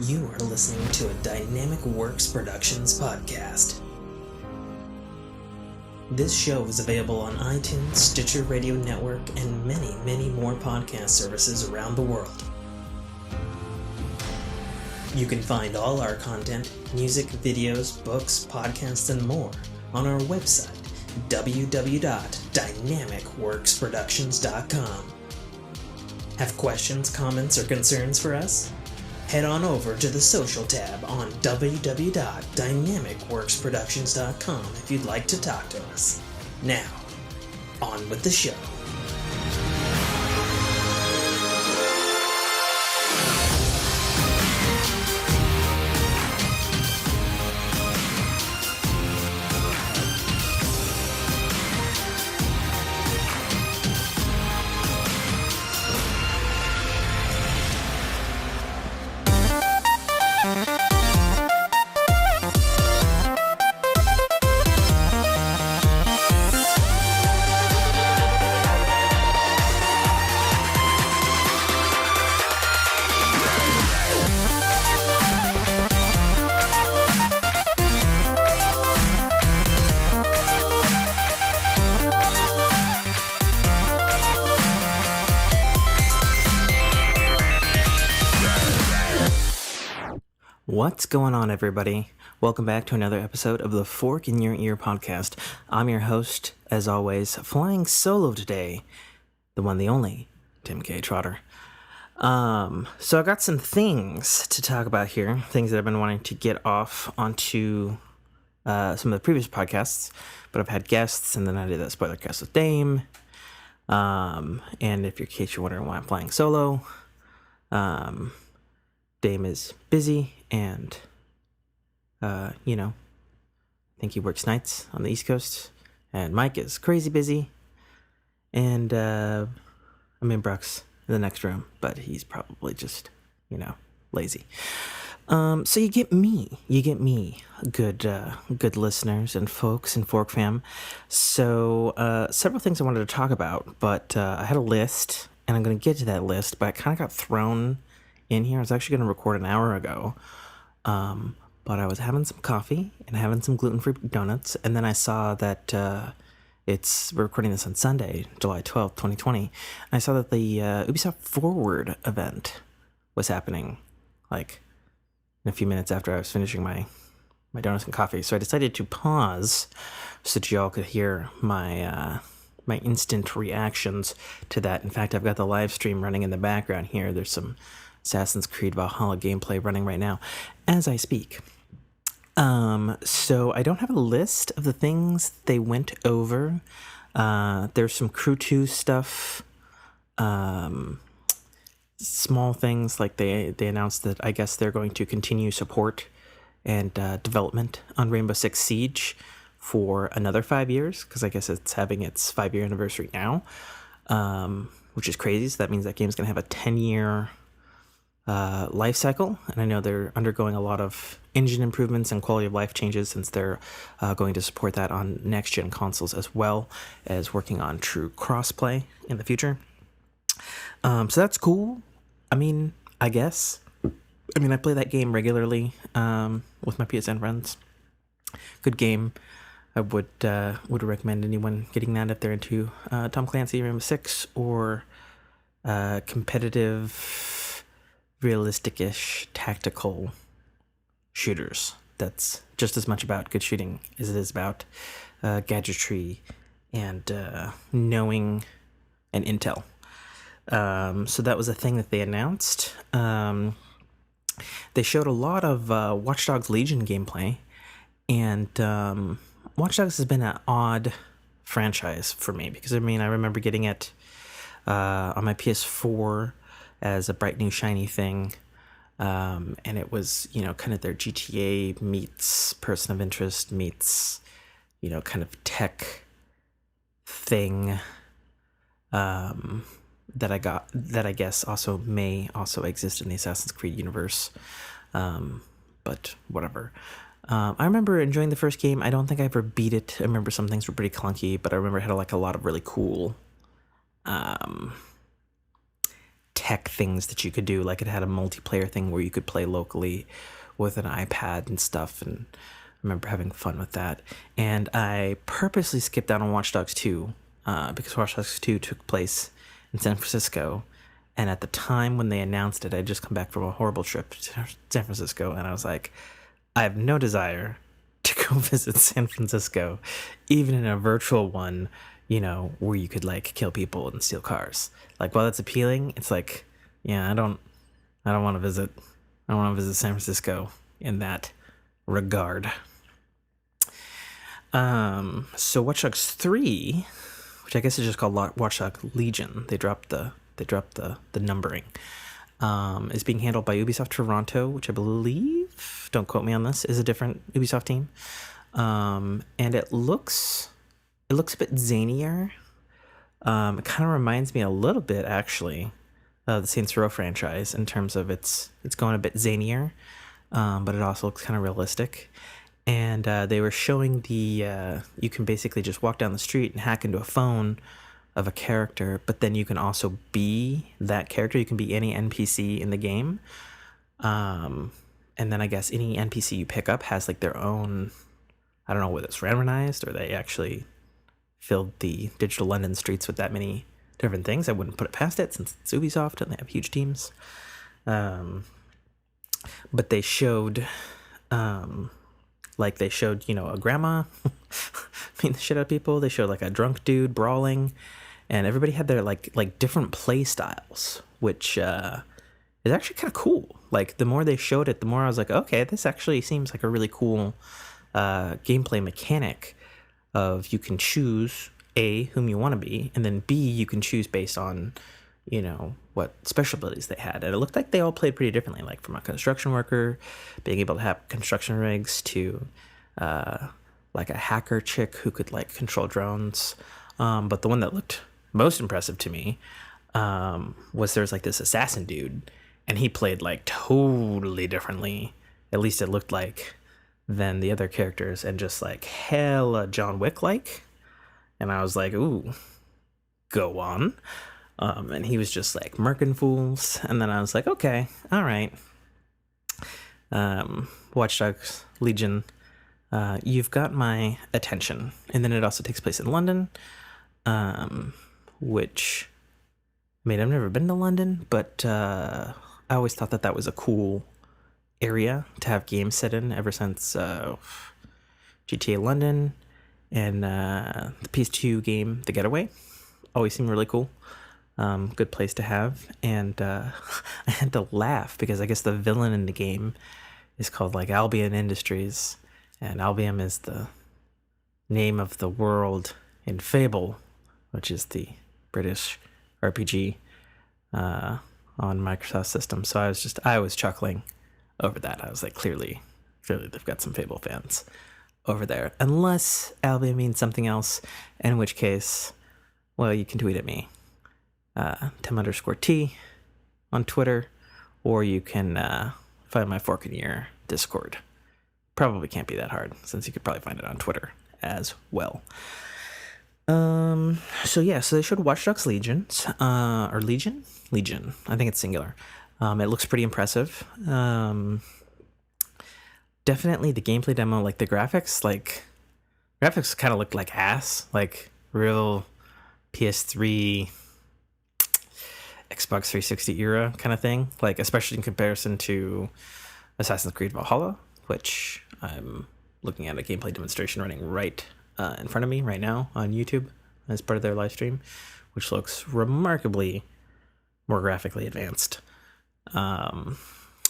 You are listening to a Dynamic Works Productions podcast. This show is available on iTunes, Stitcher Radio Network, and many, many more podcast services around the world. You can find all our content, music, videos, books, podcasts, and more on our website, www.dynamicworksproductions.com. Have questions, comments, or concerns for us? Head on over to the social tab on www.dynamicworksproductions.com if you'd like to talk to us. Now, on with the show. What's going on, everybody? Welcome back to another episode of the Fork in Your Ear podcast. I'm your host, as always, flying solo today, the one, the only, Tim K. Trotter. So I got some things to talk about here, things that I've been wanting to get off onto some of the previous podcasts, but I've had guests, and then I did that spoiler cast with Dame. And if in case you're wondering why I'm flying solo, Dame is busy, and, I think he works nights on the East Coast, and Mike is crazy busy, and, I'm in Brooks in the next room, but he's probably just, lazy. So you get me, good listeners and folks and Fork fam. So, several things I wanted to talk about, but, I had a list, and I'm going to get to that list, but I kind of got thrown in here. I was actually going to record an hour ago, but I was having some coffee and having some gluten-free donuts, and then I saw that we're recording this on Sunday, July 12th, 2020, and I saw that the Ubisoft Forward event was happening, in a few minutes after I was finishing my donuts and coffee, so I decided to pause so that y'all could hear my instant reactions to that. In fact, I've got the live stream running in the background here. There's some Assassin's Creed Valhalla gameplay running right now as I speak. So I don't have a list of the things they went over. There's some Crew 2 stuff, small things, like they announced that I guess they're going to continue support and development on Rainbow Six Siege for another 5 years, because I guess it's having its 5-year anniversary now, which is crazy. So that means that game's going to have a 10-year life cycle, and I know they're undergoing a lot of engine improvements and quality of life changes, since they're going to support that on next-gen consoles, as well as working on true crossplay in the future. So that's cool. I guess. I play that game regularly with my PSN friends. Good game. I would recommend anyone getting that if they're into Tom Clancy, Rainbow Six, or competitive, realistic-ish tactical shooters. That's just as much about good shooting as it is about gadgetry and knowing and intel. So that was a thing that they announced. They showed a lot of Watch Dogs Legion gameplay, and Watch Dogs has been an odd franchise for me, because I remember getting it on my PS4 as a bright new shiny thing, and it was kind of their GTA meets person of interest meets kind of tech thing that I guess may also exist in the Assassin's Creed universe, but whatever. I remember enjoying the first game. I don't think I ever beat it. I remember some things were pretty clunky, but I remember it had a lot of really cool tech things that you could do. Like it had a multiplayer thing where you could play locally with an iPad and stuff, and I remember having fun with that. And I purposely skipped out on Watch Dogs 2 because Watch Dogs 2 took place in San Francisco. And at the time when they announced it, I'd just come back from a horrible trip to San Francisco, and I was like, I have no desire to go visit San Francisco, even in a virtual one, where you could like kill people and steal cars. Like, while that's appealing, it's like, yeah, I don't want to visit. I don't want to visit San Francisco in that regard. So Watch Dogs 3, which I guess is just called Watch Dogs Legion. They dropped the numbering. Is being handled by Ubisoft Toronto, which I believe, don't quote me on this, is a different Ubisoft team. And it looks a bit zanier. It kind of reminds me a little bit, actually, of the Saints Row franchise in terms of it's going a bit zanier, but it also looks kind of realistic. And they were showing you can basically just walk down the street and hack into a phone of a character, but then you can also be that character. You can be any NPC in the game. And then I guess any NPC you pick up has like their own, I don't know whether it's randomized or they actually filled the digital London streets with that many different things. I wouldn't put it past it since it's Ubisoft and they have huge teams. But they showed, a grandma beating the shit out of people. They showed like a drunk dude brawling, and everybody had their like different play styles, which is actually kind of cool. Like, the more they showed it, the more I was like, okay, this actually seems like a really cool gameplay mechanic of you can choose A, whom you want to be, and then B, you can choose based on, what special abilities they had. And it looked like they all played pretty differently, like from a construction worker being able to have construction rigs to like a hacker chick who could like control drones. But the one that looked most impressive to me was there's like this assassin dude, and he played like totally differently, at least it looked like, than the other characters, and just like hella John Wick like. And I was like, ooh, go on. And he was just like murking fools. And then I was like, okay, all right. Watch Dogs Legion, you've got my attention. And then it also takes place in London, which, I've never been to London, but I always thought that was a cool area to have games set in ever since GTA London and the PS2 game The Getaway. Always seemed really cool. Good place to have. And I had to laugh because I guess the villain in the game is called like Albion Industries, and Albion is the name of the world in Fable, which is the British RPG on Microsoft systems. So I was chuckling over that. I was like, clearly they've got some Fable fans over there, unless Albion means something else, in which case, well, you can tweet at me, Tim_T on Twitter, or you can find my Fork in Your Discord. Probably can't be that hard, since you could probably find it on Twitter as well. So they showed Watch Dogs Legions, or Legion? Legion. I think it's singular. It looks pretty impressive. Definitely the gameplay demo, like the graphics kind of looked like ass, like real PS3, Xbox 360 era kind of thing, like especially in comparison to Assassin's Creed Valhalla, which I'm looking at a gameplay demonstration running right in front of me right now on YouTube as part of their live stream, which looks remarkably more graphically advanced.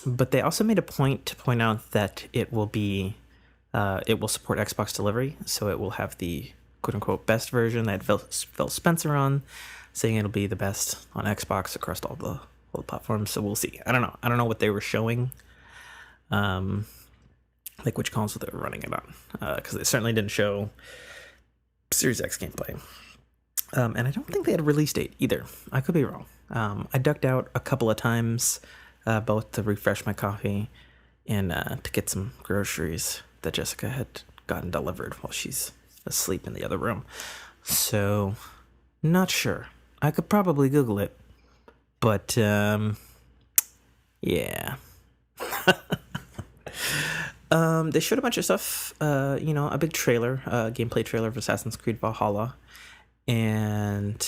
But they also made a point to point out that it will support Xbox delivery, so it will have the quote-unquote best version that Phil Spencer on, saying it'll be the best on Xbox across all the platforms. So we'll see. I don't know what they were showing, like which console they were running it on, because they certainly didn't show Series X gameplay. And I don't think they had a release date either. I could be wrong. I ducked out a couple of times, both to refresh my coffee and to get some groceries that Jessica had gotten delivered while she's asleep in the other room. So, not sure. I could probably Google it But yeah. They showed a bunch of stuff. A big trailer, gameplay trailer of Assassin's Creed Valhalla. And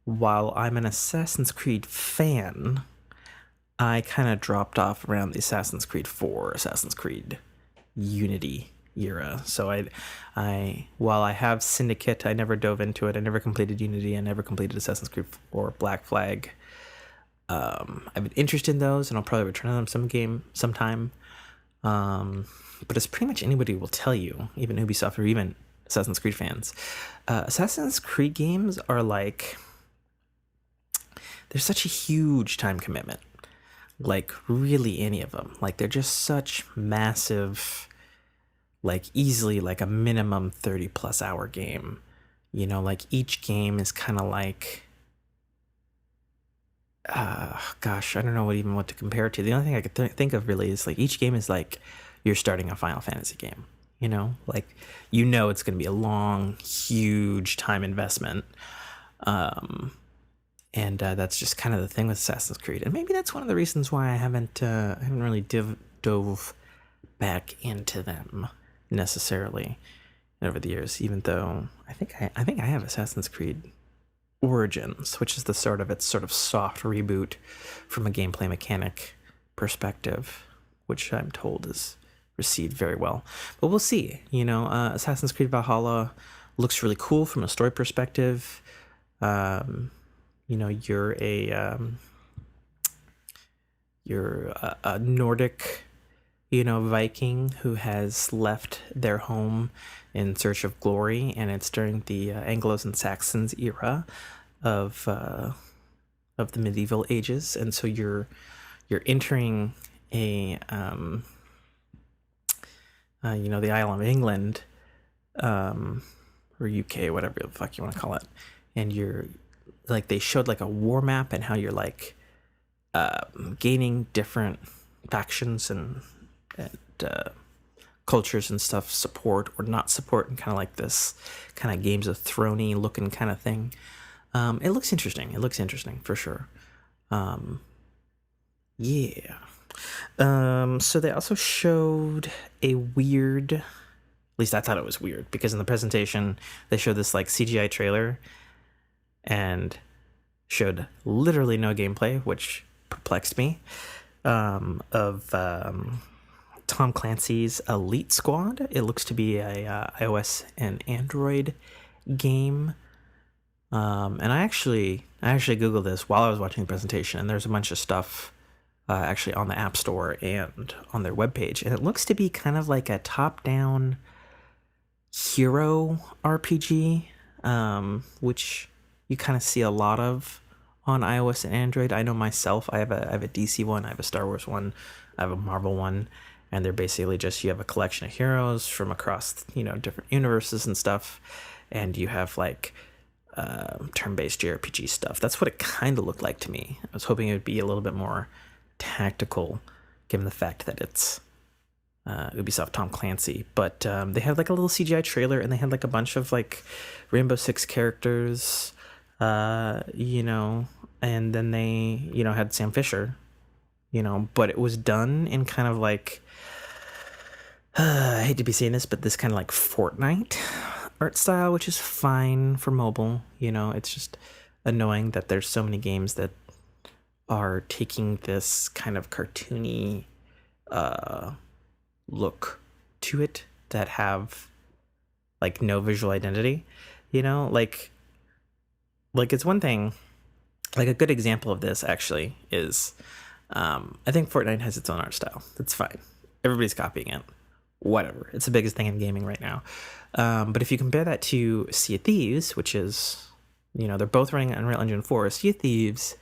while I'm an Assassin's Creed fan, I kind of dropped off around the Assassin's Creed 4, Assassin's Creed Unity era. So while I have Syndicate, I never dove into it. I never completed Unity. I never completed Assassin's Creed 4 Black Flag. I've been interested in those, and I'll probably return to them sometime. But as pretty much anybody will tell you, even Ubisoft or even Assassin's Creed fans, Assassin's Creed games are like, there's such a huge time commitment. Like, really any of them. Like, they're just such massive, like, easily like a minimum 30 plus hour game. Like each game is kind of like, gosh, I don't know what to compare it to. The only thing I could think of really is like each game is like you're starting a Final Fantasy game. Like it's going to be a long, huge time investment. And that's just kind of the thing with Assassin's Creed, and maybe that's one of the reasons why I haven't really dove back into them necessarily over the years. Even though I think I have Assassin's Creed Origins, which is its sort of soft reboot from a gameplay mechanic perspective, which I'm told is received very well. But we'll see. Assassin's Creed Valhalla looks really cool from a story perspective. You're a Nordic, Viking who has left their home in search of glory, and it's during the Anglos and Saxons era of the medieval ages, and so you're entering a the Isle of England, or UK, whatever the fuck you want to call it, and you're like, they showed like a war map and how you're like gaining different factions and cultures and stuff, support or not support, and kind of like this kind of Games of Thrones-y looking kind of thing. It looks interesting. It looks interesting for sure. Yeah. So they also showed a weird, at least I thought it was weird, because in the presentation they showed this like CGI trailer and showed literally no gameplay, which perplexed me, of Tom Clancy's Elite Squad. It looks to be a iOS and Android game. And I actually Googled this while I was watching the presentation, and there's a bunch of stuff actually on the App Store and on their webpage, and it looks to be kind of like a top-down hero RPG, which you kind of see a lot of on iOS and Android. I know myself, I have a DC one, I have a Star Wars one, I have a Marvel one, and they're basically just, you have a collection of heroes from across, different universes and stuff, and you have like turn-based JRPG stuff. That's what it kind of looked like to me. I was hoping it would be a little bit more tactical, given the fact that it's Ubisoft Tom Clancy. But they had like a little CGI trailer, and they had like a bunch of like Rainbow Six characters, and then they, had Sam Fisher, but it was done in kind of like, I hate to be saying this, but this kind of like Fortnite art style, which is fine for mobile. It's just annoying that there's so many games that are taking this kind of cartoony look to it that have like no visual identity. Like it's one thing, like a good example of this actually is I think Fortnite has its own art style. That's fine. Everybody's copying it. Whatever. It's the biggest thing in gaming right now. But if you compare that to Sea of Thieves, which is, they're both running Unreal Engine 4, Sea of Thieves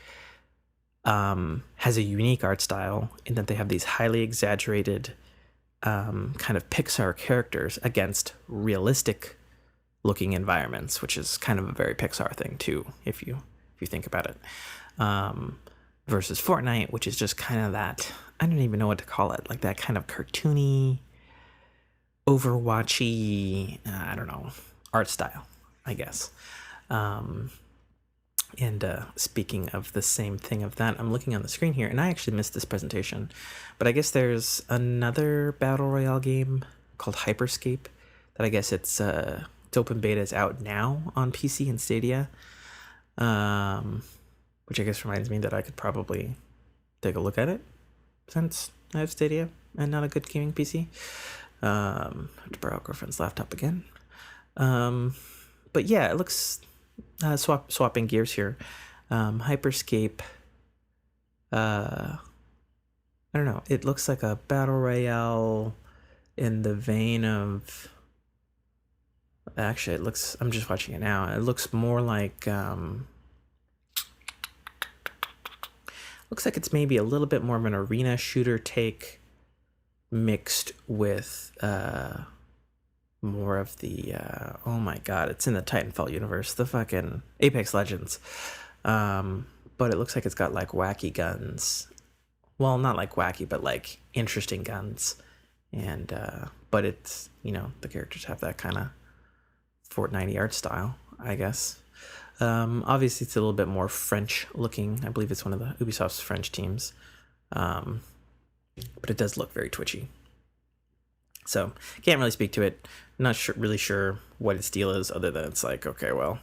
has a unique art style in that they have these highly exaggerated kind of Pixar characters against realistic looking environments, which is kind of a very Pixar thing too, if you think about it. Versus Fortnite, which is just kind of that, I don't even know what to call it, like that kind of cartoony, Overwatchy, I don't know, art style, I guess. And speaking of the same thing of that, I'm looking on the screen here, and I actually missed this presentation, but I guess there's another battle royale game called Hyperscape that I guess it's open beta is out now on PC and Stadia, which I guess reminds me that I could probably take a look at it since I have Stadia and not a good gaming PC. I have to borrow a girlfriend's laptop again. But yeah, it looks swapping gears here. Hyperscape. I don't know. It looks like a battle royale in the vein of. Actually, it looks. I'm just watching it now. It looks more like. Looks like it's maybe a little bit more of an arena shooter take, mixed with more of the oh my god, it's in the Titanfall universe, the fucking Apex Legends. But it looks like it's got like wacky guns. Well, not like wacky, but like interesting guns. And but it's, you know, the characters have that kind of Fortnite art style, I guess. Obviously it's a little bit more French looking. I believe it's one of the Ubisoft's French teams. But it does look very twitchy. So can't really speak to it. Not really sure what its deal is, other than it's like, okay, well,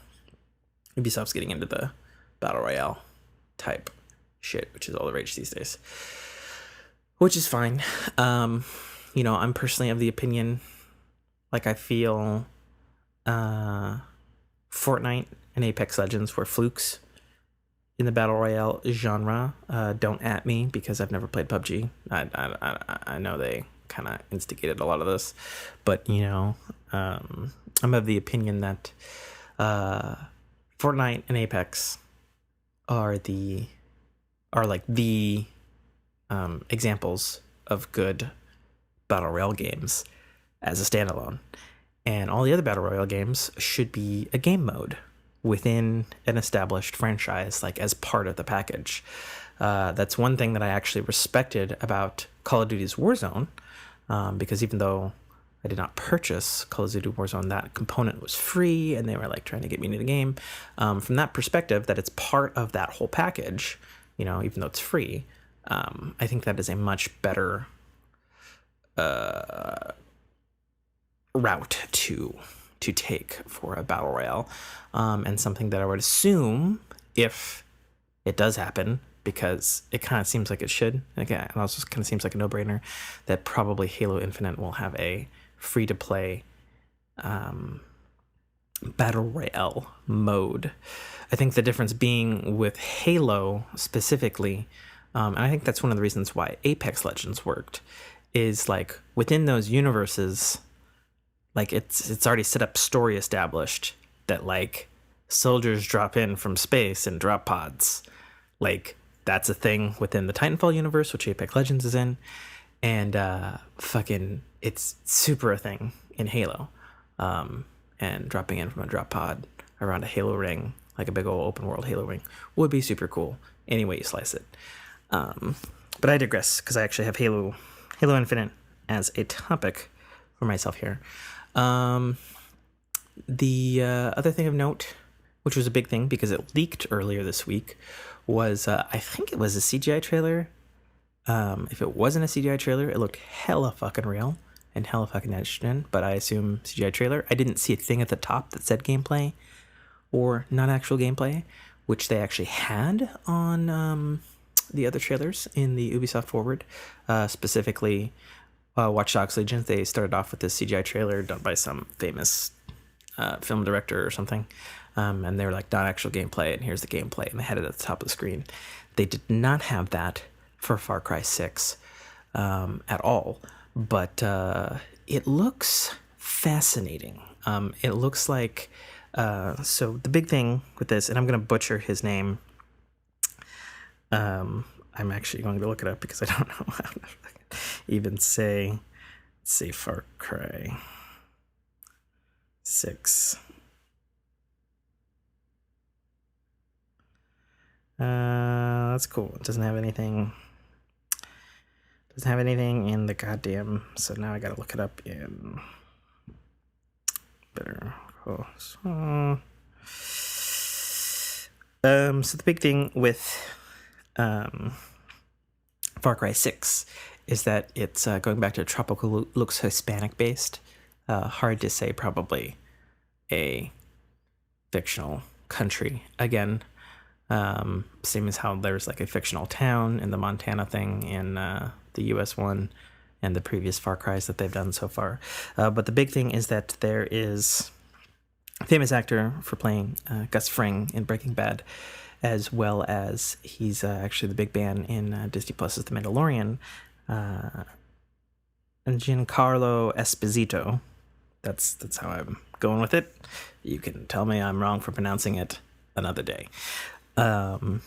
Ubisoft's getting into the battle royale type shit, which is all the rage these days, which is fine. You know, I'm personally of the opinion, like, I feel Fortnite and Apex Legends were flukes in the battle royale genre. Don't at me because I've never played PUBG. I know they kind of instigated a lot of this, but you know, I'm of the opinion that Fortnite and Apex are like the examples of good battle royale games as a standalone, and all the other battle royale games should be a game mode within an established franchise, like as part of the package. That's one thing that I actually respected about Call of Duty's Warzone, because even though I did not purchase Call of Duty Warzone, that component was free, and they were like trying to get me into the game. From that perspective, that it's part of that whole package, you know, even though it's free, I think that is a much better route to take for a battle royale, and something that I would assume, if it does happen, because it kind of seems like it should, again, it also kind of seems like a no-brainer, that probably Halo Infinite will have a free-to-play battle royale mode. I think the difference being with Halo specifically, and I think that's one of the reasons why Apex Legends worked, is like within those universes, like it's already set up, story established, that like soldiers drop in from space in drop pods. Like that's a thing within the Titanfall universe, which Apex Legends is in, and fucking it's super a thing in Halo. And dropping in from a drop pod around a Halo ring, like a big old open world Halo ring, would be super cool any way you slice it. But I digress, because I actually have Halo Infinite as a topic for myself here. The other thing of note, which was a big thing because it leaked earlier this week, was I think it was a CGI trailer. If it wasn't a CGI trailer, it looked hella fucking real and hella fucking interesting, but I assume CGI trailer. I didn't see a thing at the top that said gameplay or not actual gameplay, which they actually had on the other trailers in the Ubisoft Forward, specifically Watch Dogs Legion. They started off with this CGI trailer done by some famous film director or something, and they were like, not actual gameplay, and here's the gameplay, and they had it at the top of the screen. They did not have that for Far Cry 6 at all, but it looks fascinating. It looks like, so the big thing with this, and I'm going to butcher his name, I'm actually going to look it up because I don't know how to even say Far Cry 6. That's cool. It doesn't have anything in the goddamn, so now I gotta look it up in Better Call Saul. So the big thing with Far Cry 6 is that it's going back to tropical, looks Hispanic based. Hard to say, probably a fictional country again. Same as how there's like a fictional town in the Montana thing in the US one and the previous Far Cries that they've done so far. But the big thing is that there is a famous actor for playing Gus Fring in Breaking Bad, as well as he's actually the big bad in Disney Plus's The Mandalorian, and Giancarlo Esposito. That's how I'm going with it. You can tell me I'm wrong for pronouncing it another day.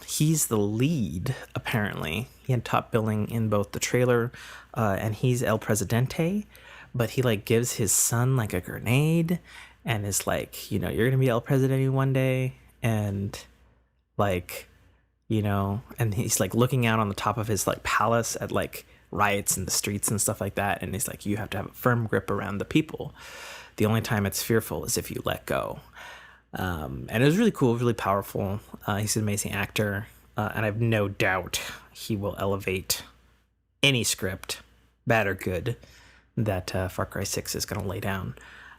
He's the lead, apparently. He had top billing in both the trailer, and he's El Presidente, but he like gives his son like a grenade and is like, you're gonna be El Presidente one day, and like, and he's like looking out on the top of his like palace at like riots in the streets and stuff like that, and he's like, you have to have a firm grip around the people. The only time it's fearful is if you let go. And it was really cool, really powerful. He's an amazing actor, and I have no doubt he will elevate any script, bad or good, that Far Cry 6 is going to lay down.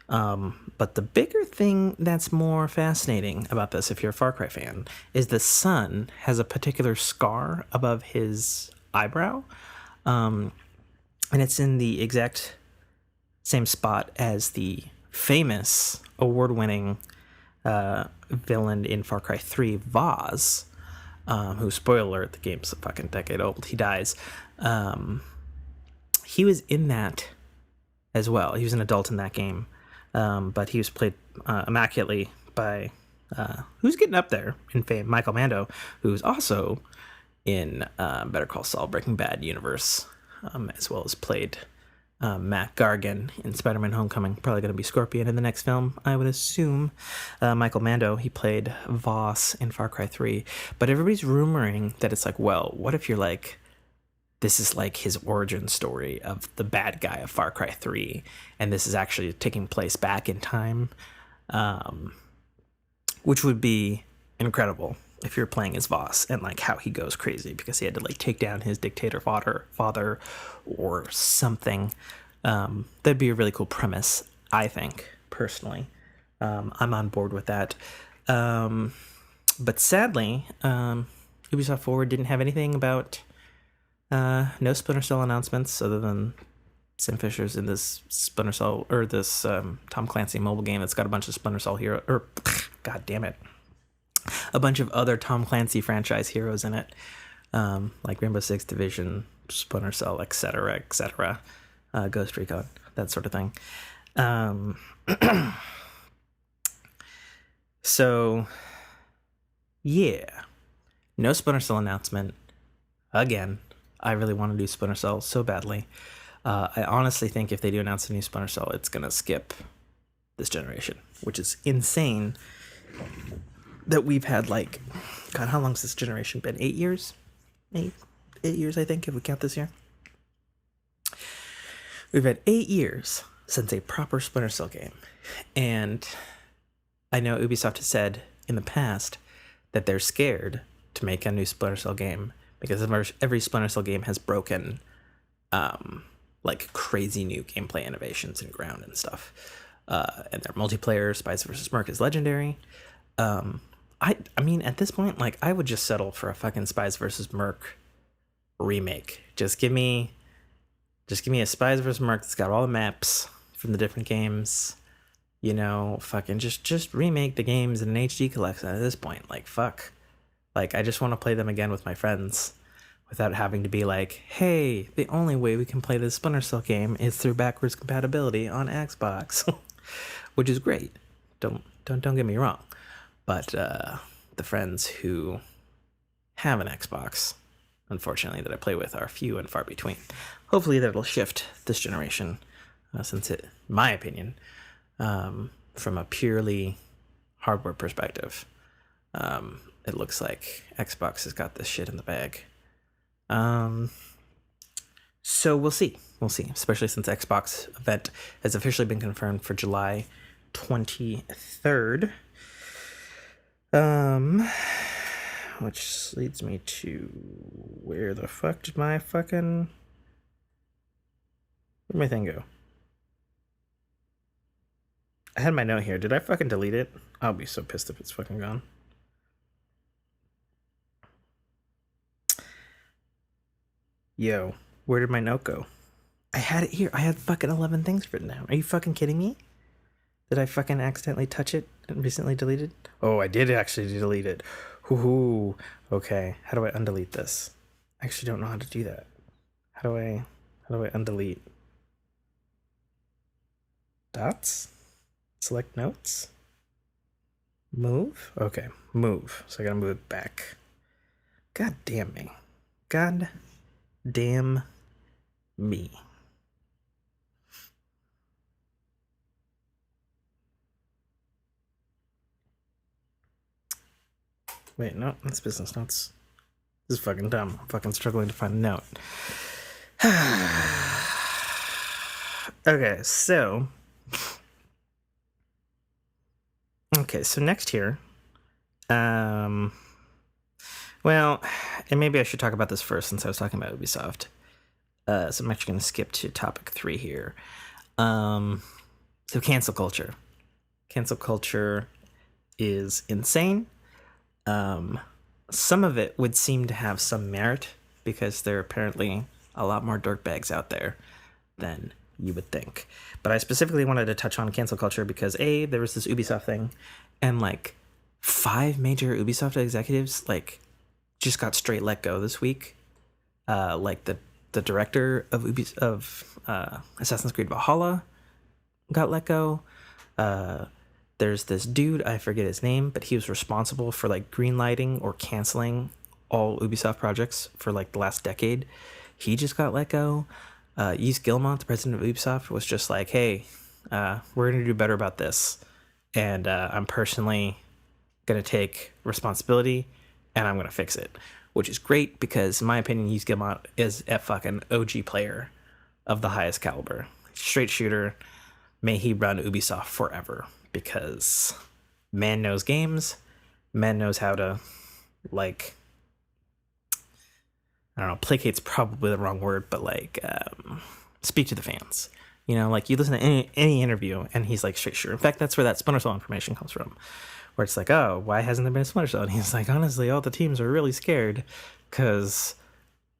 But the bigger thing that's more fascinating about this, if you're a Far Cry fan, is the son has a particular scar above his eyebrow, and it's in the exact same spot as the famous, award-winning villain in Far Cry 3, Vaz, who, spoiler alert, the game's a fucking decade old. He dies. He was in that as well. He was an adult in that game, but he was played immaculately by who's getting up there in fame, Michael Mando, who's also in Better Call Saul Breaking Bad universe, as well as played Matt Gargan in Spider-Man Homecoming. Probably going to be Scorpion in the next film, I would assume. Michael Mando, he played Voss in Far Cry 3. But everybody's rumoring that it's like, well, what if you're like, this is like his origin story of the bad guy of Far Cry 3, and this is actually taking place back in time, which would be incredidy if you're playing as Voss, and like how he goes crazy because he had to like take down his dictator father or something. That'd be a really cool premise, I think, personally. I'm on board with that. But sadly, Ubisoft Forward didn't have anything about no Splinter Cell announcements other than Sam Fisher's in this Splinter Cell, or this Tom Clancy mobile game that's got a bunch of Splinter Cell god damn it, a bunch of other Tom Clancy franchise heroes in it, like Rainbow Six, Division, Splinter Cell, etc., Ghost Recon, that sort of thing. So, yeah, no Splinter Cell announcement again. I really want to do Splinter Cell so badly. I honestly think if they do announce a new Splinter Cell, it's gonna skip this generation, which is insane. That we've had like, God, how long's this generation been? 8 years? 8 years, I think, if we count this year. We've had 8 years since a proper Splinter Cell game. And I know Ubisoft has said in the past that they're scared to make a new Splinter Cell game because every Splinter Cell game has broken like crazy new gameplay innovations and ground and stuff. And their multiplayer, Spies vs. Merc, is legendary. I mean, at this point, like, I would just settle for a fucking Spies vs. Merc remake. Just give me a Spies vs. Merc that's got all the maps from the different games. Fucking just remake the games in an HD collection at this point. Like, fuck. Like, I just want to play them again with my friends without having to be like, hey, the only way we can play this Splinter Cell game is through backwards compatibility on Xbox, which is great. Don't get me wrong. But the friends who have an Xbox, unfortunately, that I play with are few and far between. Hopefully that'll shift this generation, since it, in my opinion, from a purely hardware perspective, it looks like Xbox has got this shit in the bag. So we'll see, especially since Xbox event has officially been confirmed for July 23rd. which leads me to where the fuck did my fucking... Where'd my thing go? I had my note here. Did I fucking delete it? I'll be so pissed if it's fucking gone. Yo, where did my note go? I had it here. I had fucking 11 things written down. Are you fucking kidding me? Did I fucking accidentally touch it and recently deleted? Oh, I did actually delete it. Hoo-hoo. Okay, how do I undelete this? I actually don't know how to do that. How do I undelete? Dots? Select notes? Move? Okay, move. So I gotta move it back. God damn me. God damn me. Wait, no, that's business notes. This is fucking dumb. I'm fucking struggling to find a note. Okay, so... Okay, so next here... Well, and maybe I should talk about this first since I was talking about Ubisoft. So I'm actually going to skip to topic 3 here. So cancel culture. Cancel culture is insane. Some of it would seem to have some merit because there are apparently a lot more dirtbags out there than you would think. But I specifically wanted to touch on cancel culture because A, there was this Ubisoft thing, and like 5 major Ubisoft executives like just got straight let go this week. Like the director of Assassin's Creed Valhalla got let go. There's this dude, I forget his name, but he was responsible for like greenlighting or canceling all Ubisoft projects for like the last decade. He just got let go. Yves Guillemot, the president of Ubisoft, was just like, hey, we're going to do better about this. And I'm personally going to take responsibility and I'm going to fix it. Which is great because, in my opinion, Yves Guillemot is a fucking OG player of the highest caliber. Straight shooter. May he run Ubisoft forever. Because man knows games. Man knows how to, like... I don't know, placate's probably the wrong word, but like speak to the fans. You know, like you listen to any interview and he's like straight shooter. In fact, that's where that Splinter Cell information comes from. Where it's like, oh, why hasn't there been a Splinter Cell? And he's like, honestly, all the teams are really scared because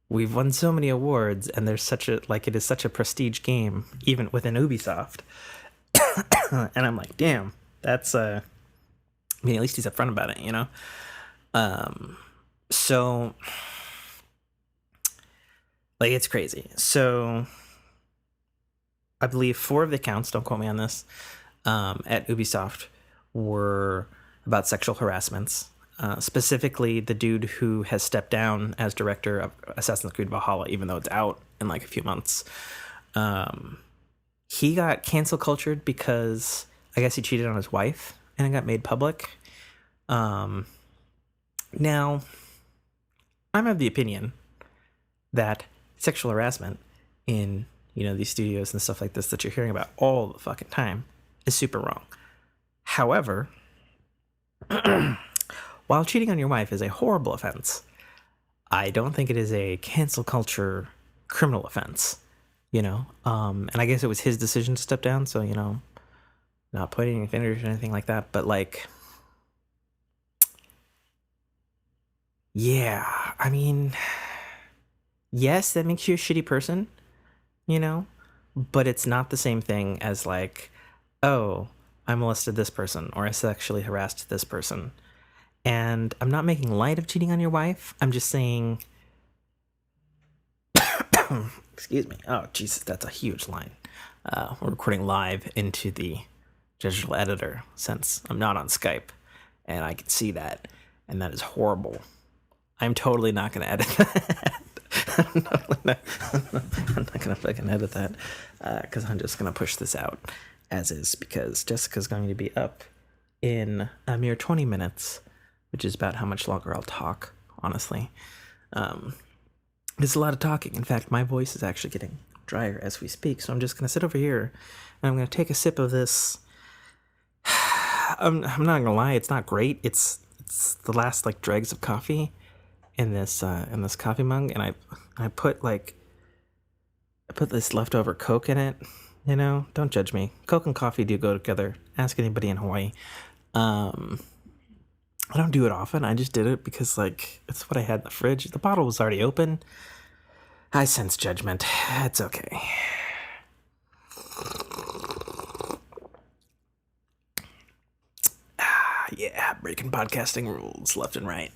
we've won so many awards and there's such a, like, it is such a prestige game, even within Ubisoft. And I'm like, damn, that's, I mean, at least he's upfront about it, you know? So... Like, it's crazy. So, I believe 4 of the accounts, don't quote me on this, at Ubisoft were about sexual harassments. Specifically, the dude who has stepped down as director of Assassin's Creed Valhalla, even though it's out in like a few months. He got cancel cultured because I guess he cheated on his wife and it got made public. Now, I'm of the opinion that sexual harassment in, you know, these studios and stuff like this that you're hearing about all the fucking time is super wrong. However, while cheating on your wife is a horrible offense, I don't think it is a cancel culture criminal offense, you know? And I guess it was his decision to step down, so, you know, not pointing any fingers or anything like that, but like, yeah, I mean... Yes, that makes you a shitty person, you know, but it's not the same thing as like, oh, I molested this person or I sexually harassed this person. And I'm not making light of cheating on your wife. I'm just saying, excuse me. Oh, Jesus, that's a huge line. We're recording live into the digital editor since I'm not on Skype and I can see that. And that is horrible. I'm totally not going to edit that. I'm not gonna fucking edit that because I'm just gonna push this out as is because Jessica's going to be up in a mere 20 minutes, which is about how much longer I'll talk, honestly. It's a lot of talking. In fact, my voice is actually getting drier as we speak, so I'm just gonna sit over here and I'm gonna take a sip of this. I'm not gonna lie, it's not great. It's it's the last like dregs of coffee in this coffee mug, and I put this leftover Coke in it. You know, don't judge me. Coke and coffee do go together. Ask anybody in Hawaii. I don't do it often. I just did it because like it's what I had in the fridge. The bottle was already open. I sense judgment. It's okay. Yeah, breaking podcasting rules left and right.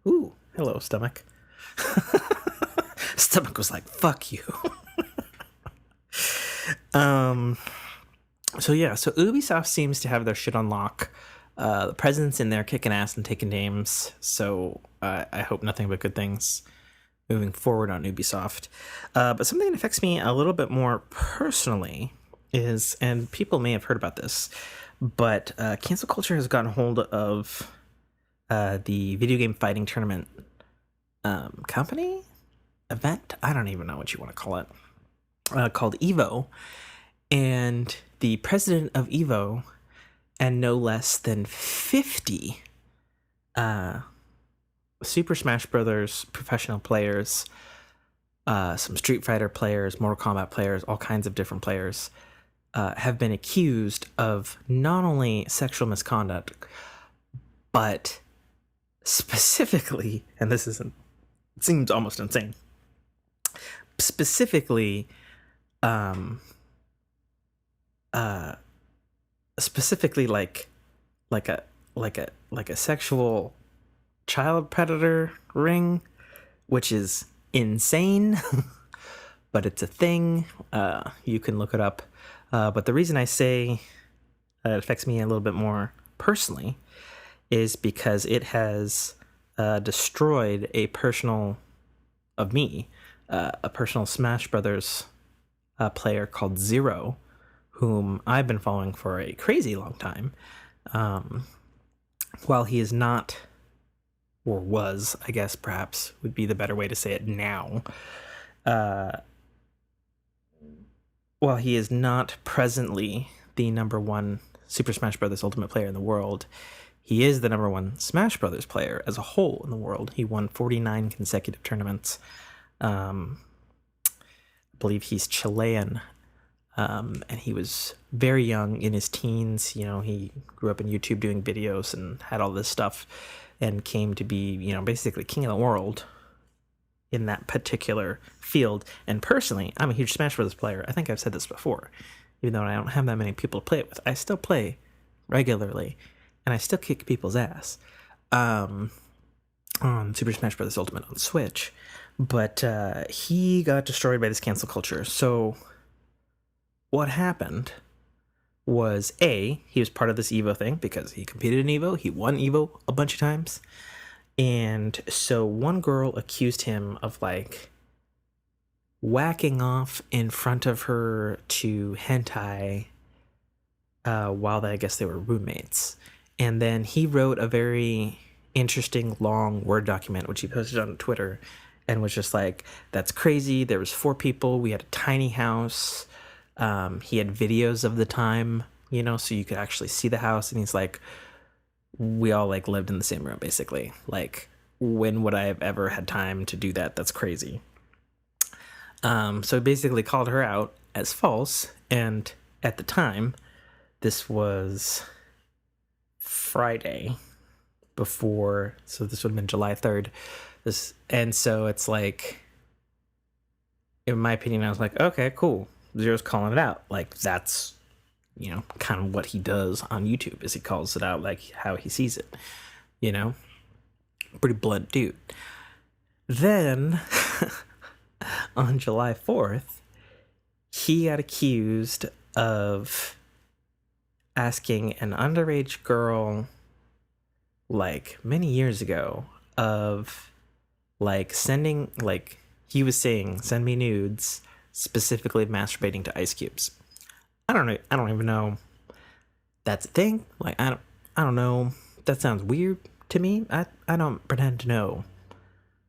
Ooh, hello, stomach. Stomach was like, fuck you. So Ubisoft seems to have their shit on lock. The president's in there kicking ass and taking names, so I hope nothing but good things moving forward on Ubisoft. But something that affects me a little bit more personally is, and people may have heard about this, but cancel culture has gotten hold of the video game fighting tournament company event. I don't even know what you want to call it. Called Evo, and the president of Evo and no less than 50 Super Smash Brothers professional players, some Street Fighter players, Mortal Kombat players, all kinds of different players have been accused of not only sexual misconduct, but specifically, and it seems almost insane, specifically like a sexual child predator ring, which is insane. But it's a thing. You can look it up. But the reason I say it affects me a little bit more personally is because it has destroyed a personal Smash Brothers player called Zero, whom I've been following for a crazy long time. While he is not, or was, I guess perhaps would be the better way to say it now, while he is not presently the number one Super Smash Bros. Ultimate player in the world, he is the number one Smash Bros. Player as a whole in the world. He won 49 consecutive tournaments. I believe he's Chilean. And he was very young, in his teens. You know, he grew up in YouTube doing videos and had all this stuff and came to be, you know, basically king of the world in that particular field. And personally, I'm a huge Smash Bros. Player. I think I've said this before. Even though I don't have that many people to play it with, I still play regularly, and I still kick people's ass on Super Smash Bros. Ultimate on Switch. But he got destroyed by this cancel culture. So what happened was, he was part of this Evo thing because he competed in Evo. He won Evo a bunch of times. And so one girl accused him of, like, whacking off in front of her to hentai while I guess they were roommates. And then he wrote a very interesting long Word document, which he posted on Twitter, and was just like, that's crazy. There was 4 people. We had a tiny house. He had videos of the time, you know, so you could actually see the house. And he's like, we all like lived in the same room, basically. Like, when would I have ever had time to do that? That's crazy. So he basically called her out as false. And at the time, this was Friday before, so this would have been July 3rd. And so it's like, in my opinion, I was like, okay, cool. Zero's calling it out. Like, that's, you know, kind of what he does on YouTube, is he calls it out like how he sees it, you know? Pretty blunt dude. Then, on July 4th, he got accused of asking an underage girl, like, many years ago, of, like, sending, like, he was saying, send me nudes, specifically masturbating to ice cubes. I don't even know that's a thing. Like, I don't know. That sounds weird to me. I don't pretend to know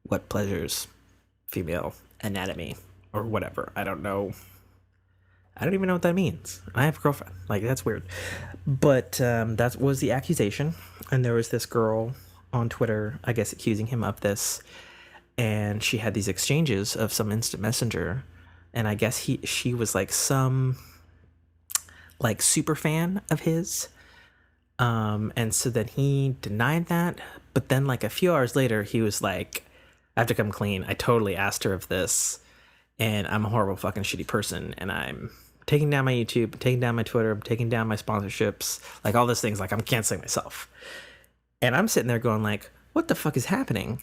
what pleasures female anatomy or whatever. I don't know I don't even know what that means. I have a girlfriend. Like, that's weird. But that was the accusation. And there was this girl on Twitter, I guess, accusing him of this. And she had these exchanges of some instant messenger. And I guess she was like some like super fan of his. And so then he denied that. But then like a few hours later, he was like, I have to come clean. I totally asked her of this. And I'm a horrible fucking shitty person. And I'm taking down my YouTube, taking down my Twitter, I'm taking down my sponsorships, like all those things. Like I'm canceling myself. And I'm sitting there going like, what the fuck is happening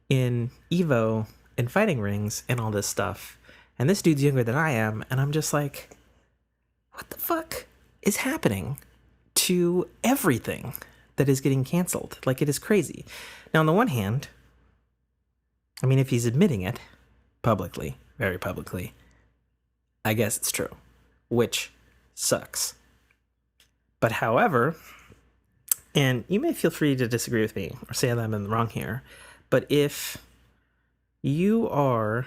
in Evo and fighting rings and all this stuff? And this dude's younger than I am. And I'm just like, what the fuck is happening to everything that is getting canceled? Like, it is crazy. Now, on the one hand, I mean, if he's admitting it publicly, very publicly, I guess it's true, which sucks. But however, and you may feel free to disagree with me or say that I'm in the wrong here, but if you are,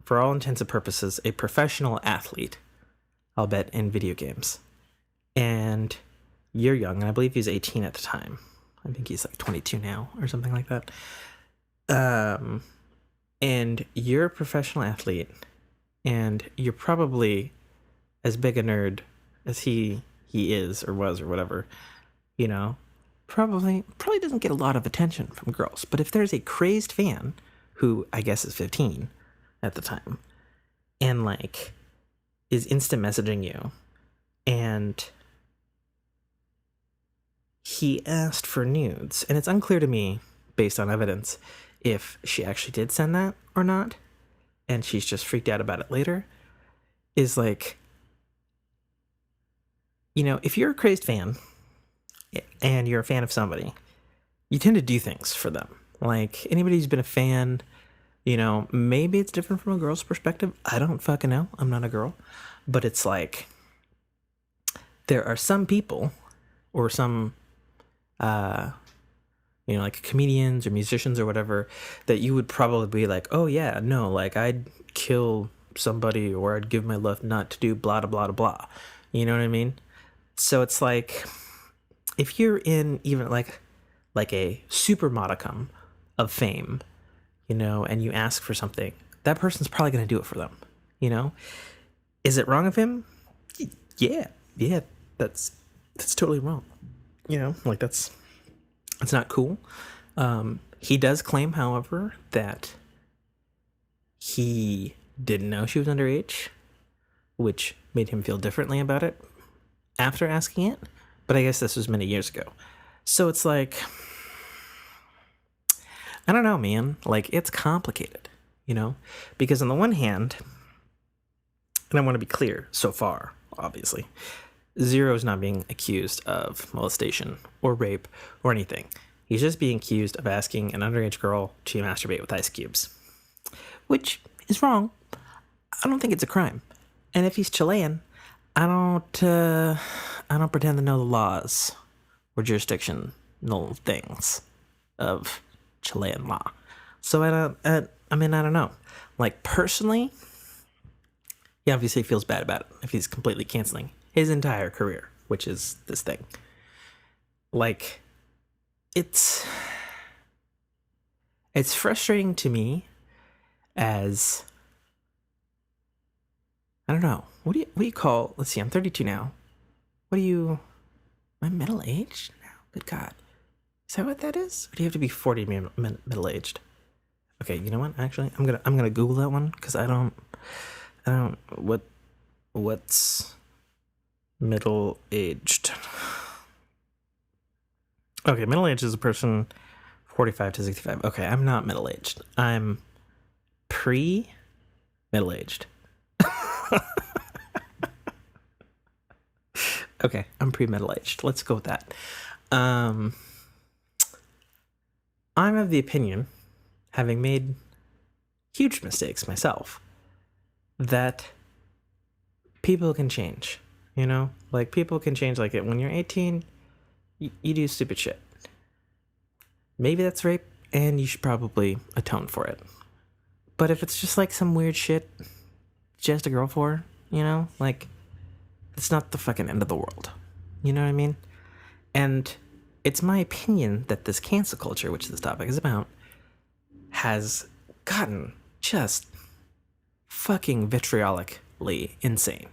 for all intents and purposes, a professional athlete, I'll bet, in video games, and you're young, and I believe he's 18 at the time. I think he's like 22 now or something like that. And you're a professional athlete, and you're probably as big a nerd as he is or was or whatever, you know, probably doesn't get a lot of attention from girls. But if there's a crazed fan who I guess is 15 at the time and like is instant messaging you, and he asked for nudes, and it's unclear to me based on evidence if she actually did send that or not, and she's just freaked out about it later, is like, you know, if you're a crazed fan and you're a fan of somebody, you tend to do things for them. Like, anybody who's been a fan, you know, maybe it's different from a girl's perspective. I don't fucking know. I'm not a girl. But it's like, there are some people or some, you know, like comedians or musicians or whatever, that you would probably be like, oh yeah, no, like I'd kill somebody or I'd give my left nut to do blah, blah, blah, blah. You know what I mean? So it's like, if you're in even like a super modicum of fame, you know, and you ask for something, that person's probably going to do it for them, you know? Is it wrong of him? Yeah, that's totally wrong. You know, like it's not cool. He does claim, however, that he didn't know she was underage, which made him feel differently about it after asking it. But I guess this was many years ago. So it's like, I don't know, man. Like, it's complicated, you know? Because on the one hand, and I want to be clear so far, obviously, Zero is not being accused of molestation or rape or anything. He's just being accused of asking an underage girl to masturbate with ice cubes, which is wrong. I don't think it's a crime. And if he's Chilean, I don't pretend to know the laws or jurisdictional things of Chilean law. So I don't know. Like, personally, he obviously feels bad about it if he's completely canceling his entire career, which is this thing. Like, it's frustrating to me as, I don't know, what do you call, let's see, I'm 32 now. Am I middle-aged now? Good God. Is that what that is? Or do you have to be 40 to be middle-aged? Okay, you know what? Actually, I'm gonna Google that one, because I don't, what's middle-aged? Okay, middle-aged is a person 45 to 65. Okay, I'm not middle-aged. I'm pre-middle-aged. Okay, I'm pre-middle-aged. Let's go with that. I'm of the opinion, having made huge mistakes myself, that people can change, you know? Like, people can change. Like, when you're 18, you do stupid shit. Maybe that's rape, and you should probably atone for it. But if it's just like some weird shit just a girl for, you know? Like, it's not the fucking end of the world. You know what I mean? And it's my opinion that this cancel culture, which this topic is about, has gotten just fucking vitriolically insane.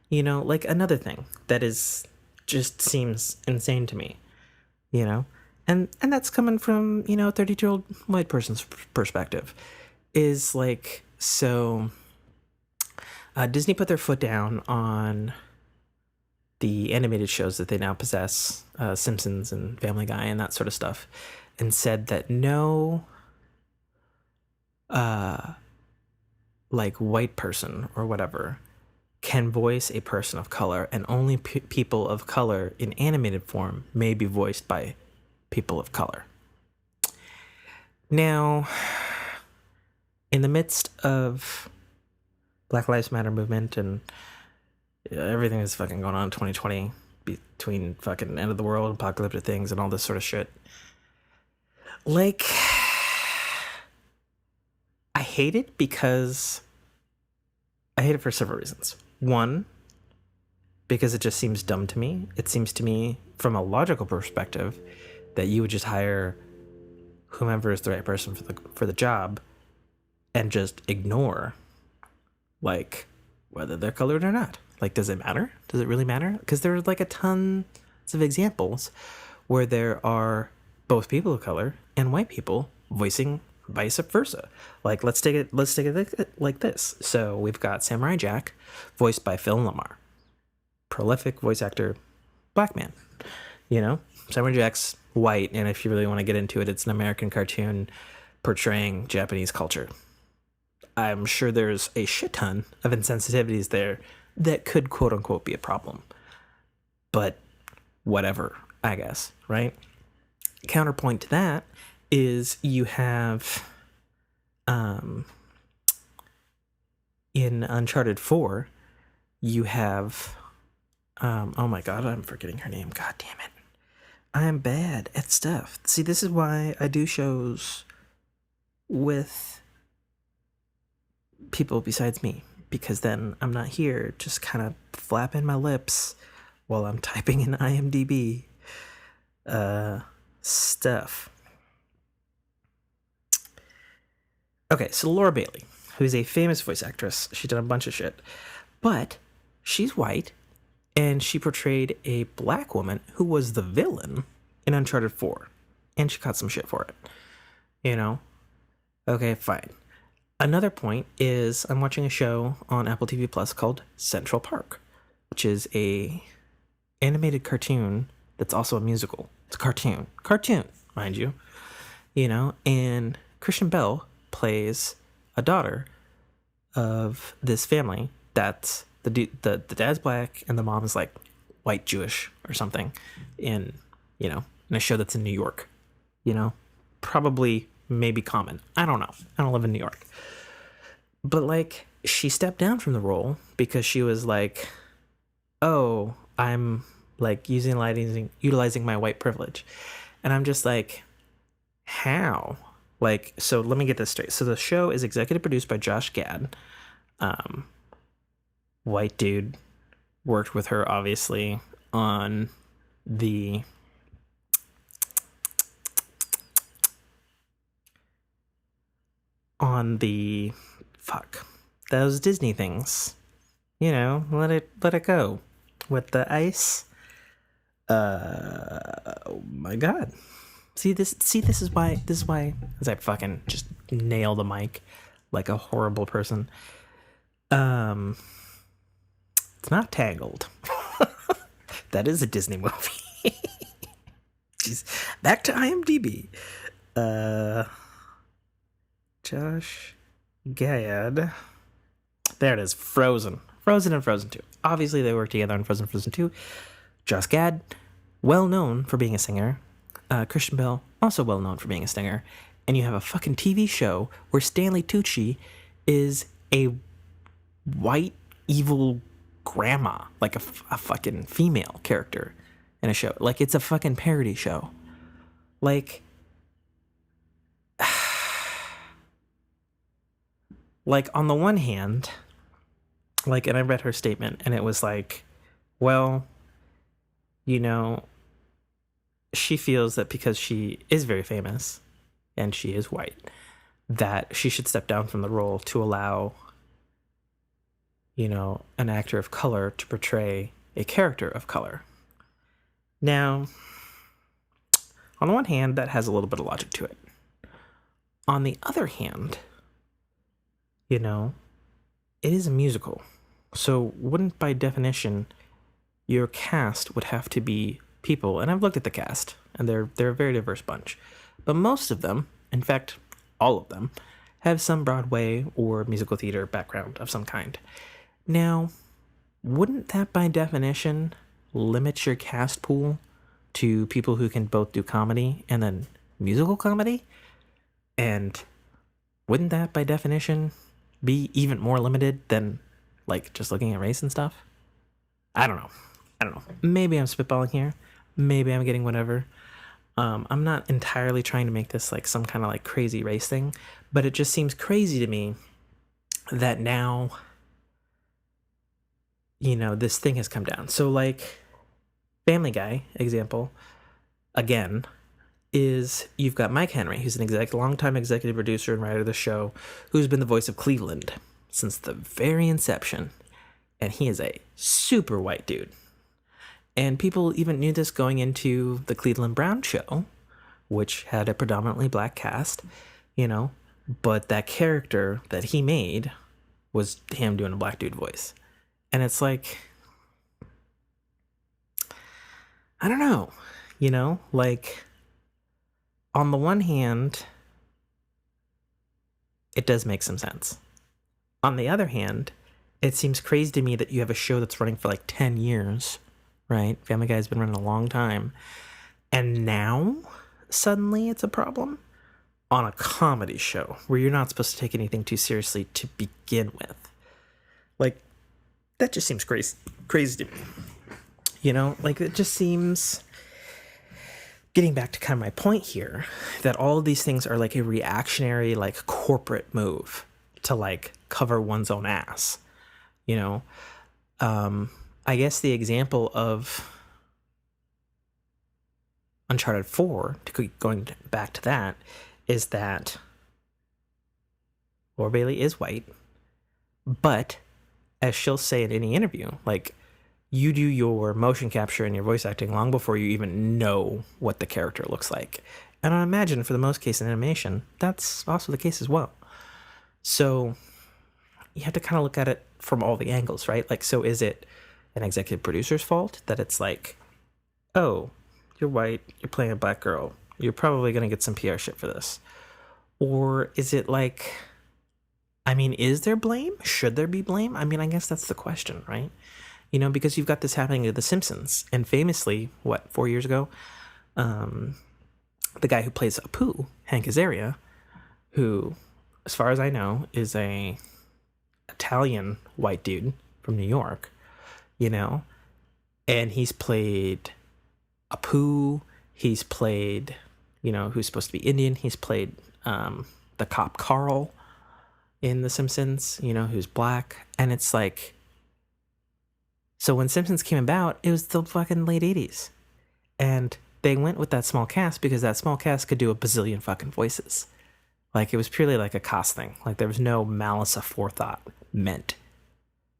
You know, like another thing that is just seems insane to me, you know? And that's coming from, you know, a 32-year-old white person's perspective. Is like, so Disney put their foot down on the animated shows that they now possess, Simpsons and Family Guy and that sort of stuff, and said that no like white person or whatever can voice a person of color, and only people of color in animated form may be voiced by people of color. Now, in the midst of Black Lives Matter movement and everything that's fucking going on in 2020 between fucking end of the world, apocalyptic things, and all this sort of shit, like, I hate it because I hate it for several reasons. One, because it just seems dumb to me. It seems to me, from a logical perspective, that you would just hire whomever is the right person for the job and just ignore, like, whether they're colored or not. Like, does it matter? Does it really matter? Because there are like a ton of examples where there are both people of color and white people voicing vice versa. Like, let's take it like this. So we've got Samurai Jack, voiced by Phil Lamar, prolific voice actor, black man. You know, Samurai Jack's white, and if you really want to get into it, it's an American cartoon portraying Japanese culture. I'm sure there's a shit ton of insensitivities there that could, quote unquote, be a problem. But whatever, I guess, right? Counterpoint to that is you have, in Uncharted 4, you have, oh my god, I'm forgetting her name. God damn it. I am bad at stuff. See, this is why I do shows with people besides me, because then I'm not here just kind of flapping my lips while I'm typing in IMDb stuff. Okay, so Laura Bailey, who's a famous voice actress, she's done a bunch of shit, but she's white, and she portrayed a black woman who was the villain in Uncharted 4, and she caught some shit for it, you know? Okay, fine. Another point is I'm watching a show on Apple TV Plus called Central Park, which is a animated cartoon that's also a musical. It's a cartoon, mind you, you know, and Christian Bell plays a daughter of this family that's the dad's black and the mom is like white Jewish or something, in, you know, in a show that's in New York, you know, probably maybe common. I don't know. I don't live in New York. But like, she stepped down from the role because she was like, oh, I'm like utilizing my white privilege. And I'm just like, how? Like, so let me get this straight. So the show is executive produced by Josh Gad. White dude, worked with her obviously on the fuck, those Disney things, you know, let it go with the ice. Oh my god. This is why as I fucking just nail the mic like a horrible person. It's not Tangled. That is a Disney movie. Jeez. Back to IMDb. Josh Gad. There it is. Frozen and Frozen 2. Obviously, they work together on Frozen 2. Josh Gad, well known for being a singer. Christian Bale, also well known for being a singer. And you have a fucking TV show where Stanley Tucci is a white, evil grandma, like a fucking female character in a show. Like, it's a fucking parody show. Like, like, on the one hand, Like, and I read her statement, and it was like, well, you know, she feels that because she is very famous and she is white, that she should step down from the role to allow, an actor of color to portray a character of color. Now, on the one hand, that has a little bit of logic to it. On the other hand, it is a musical. So wouldn't by definition your cast would have to be people, and I've looked at the cast, and they're a very diverse bunch. But most of them, in fact, all of them, have some Broadway or musical theater background of some kind. Now, wouldn't that by definition limit your cast pool to people who can both do comedy and then musical comedy? And wouldn't that by definition be even more limited than like just looking at race and stuff? I don't know. Maybe I'm spitballing here. Maybe I'm getting whatever. I'm not entirely trying to make this like some kind of like crazy race thing, but it just seems crazy to me that now, this thing has come down. So like Family Guy example, again, is you've got Mike Henry, who's an longtime executive producer and writer of the show, who's been the voice of Cleveland since the very inception. And he is a super white dude. And people even knew this going into the Cleveland Brown show, which had a predominantly black cast, but that character that he made was him doing a black dude voice. And it's like, I don't know, like on the one hand, it does make some sense. On the other hand, it seems crazy to me that you have a show that's running for like 10 years, right? Family Guy's been running a long time. And now, suddenly it's a problem on a comedy show where you're not supposed to take anything too seriously to begin with. Like, that just seems crazy to me. Like it just seems, getting back to kind of my point here, that all of these things are like a reactionary, like corporate move to like cover one's own ass. I guess the example of Uncharted 4, going back to that, is that Laura Bailey is white, but as she'll say in any interview, like, you do your motion capture and your voice acting long before you even know what the character looks like. And I imagine for the most case in animation, that's also the case as well. So you have to kind of look at it from all the angles, right? Like, so is it an executive producer's fault that it's like, oh, you're white, you're playing a black girl, you're probably going to get some PR shit for this? Or is it like, is there blame? Should there be blame? I guess that's the question, right? Because you've got this happening to The Simpsons. And famously, 4 years ago, the guy who plays Apu, Hank Azaria, who, as far as I know, is a Italian white dude from New York, and he's played Apu, he's played, who's supposed to be Indian, he's played the cop Carl in The Simpsons, who's black, and it's like, so when Simpsons came about, it was the fucking late 80s, and they went with that small cast because that small cast could do a bazillion fucking voices. Like, it was purely like a cost thing. Like, there was no malice aforethought meant,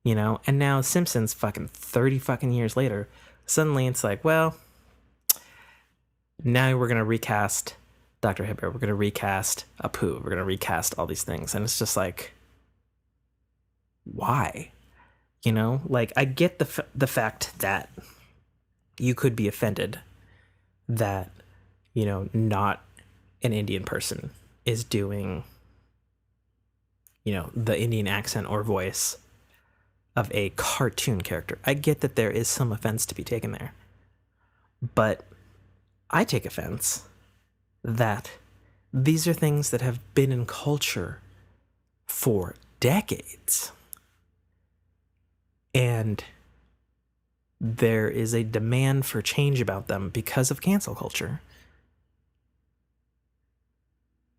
and now Simpsons fucking 30 fucking years later, suddenly it's like, well, now we're going to recast Dr. Hibbert, we're going to recast Apu, we're going to recast all these things, and it's just like, why? Like, I get the fact that you could be offended that, not an Indian person is doing, the Indian accent or voice of a cartoon character. I get that there is some offense to be taken there. But I take offense that these are things that have been in culture for decades. And there is a demand for change about them because of cancel culture.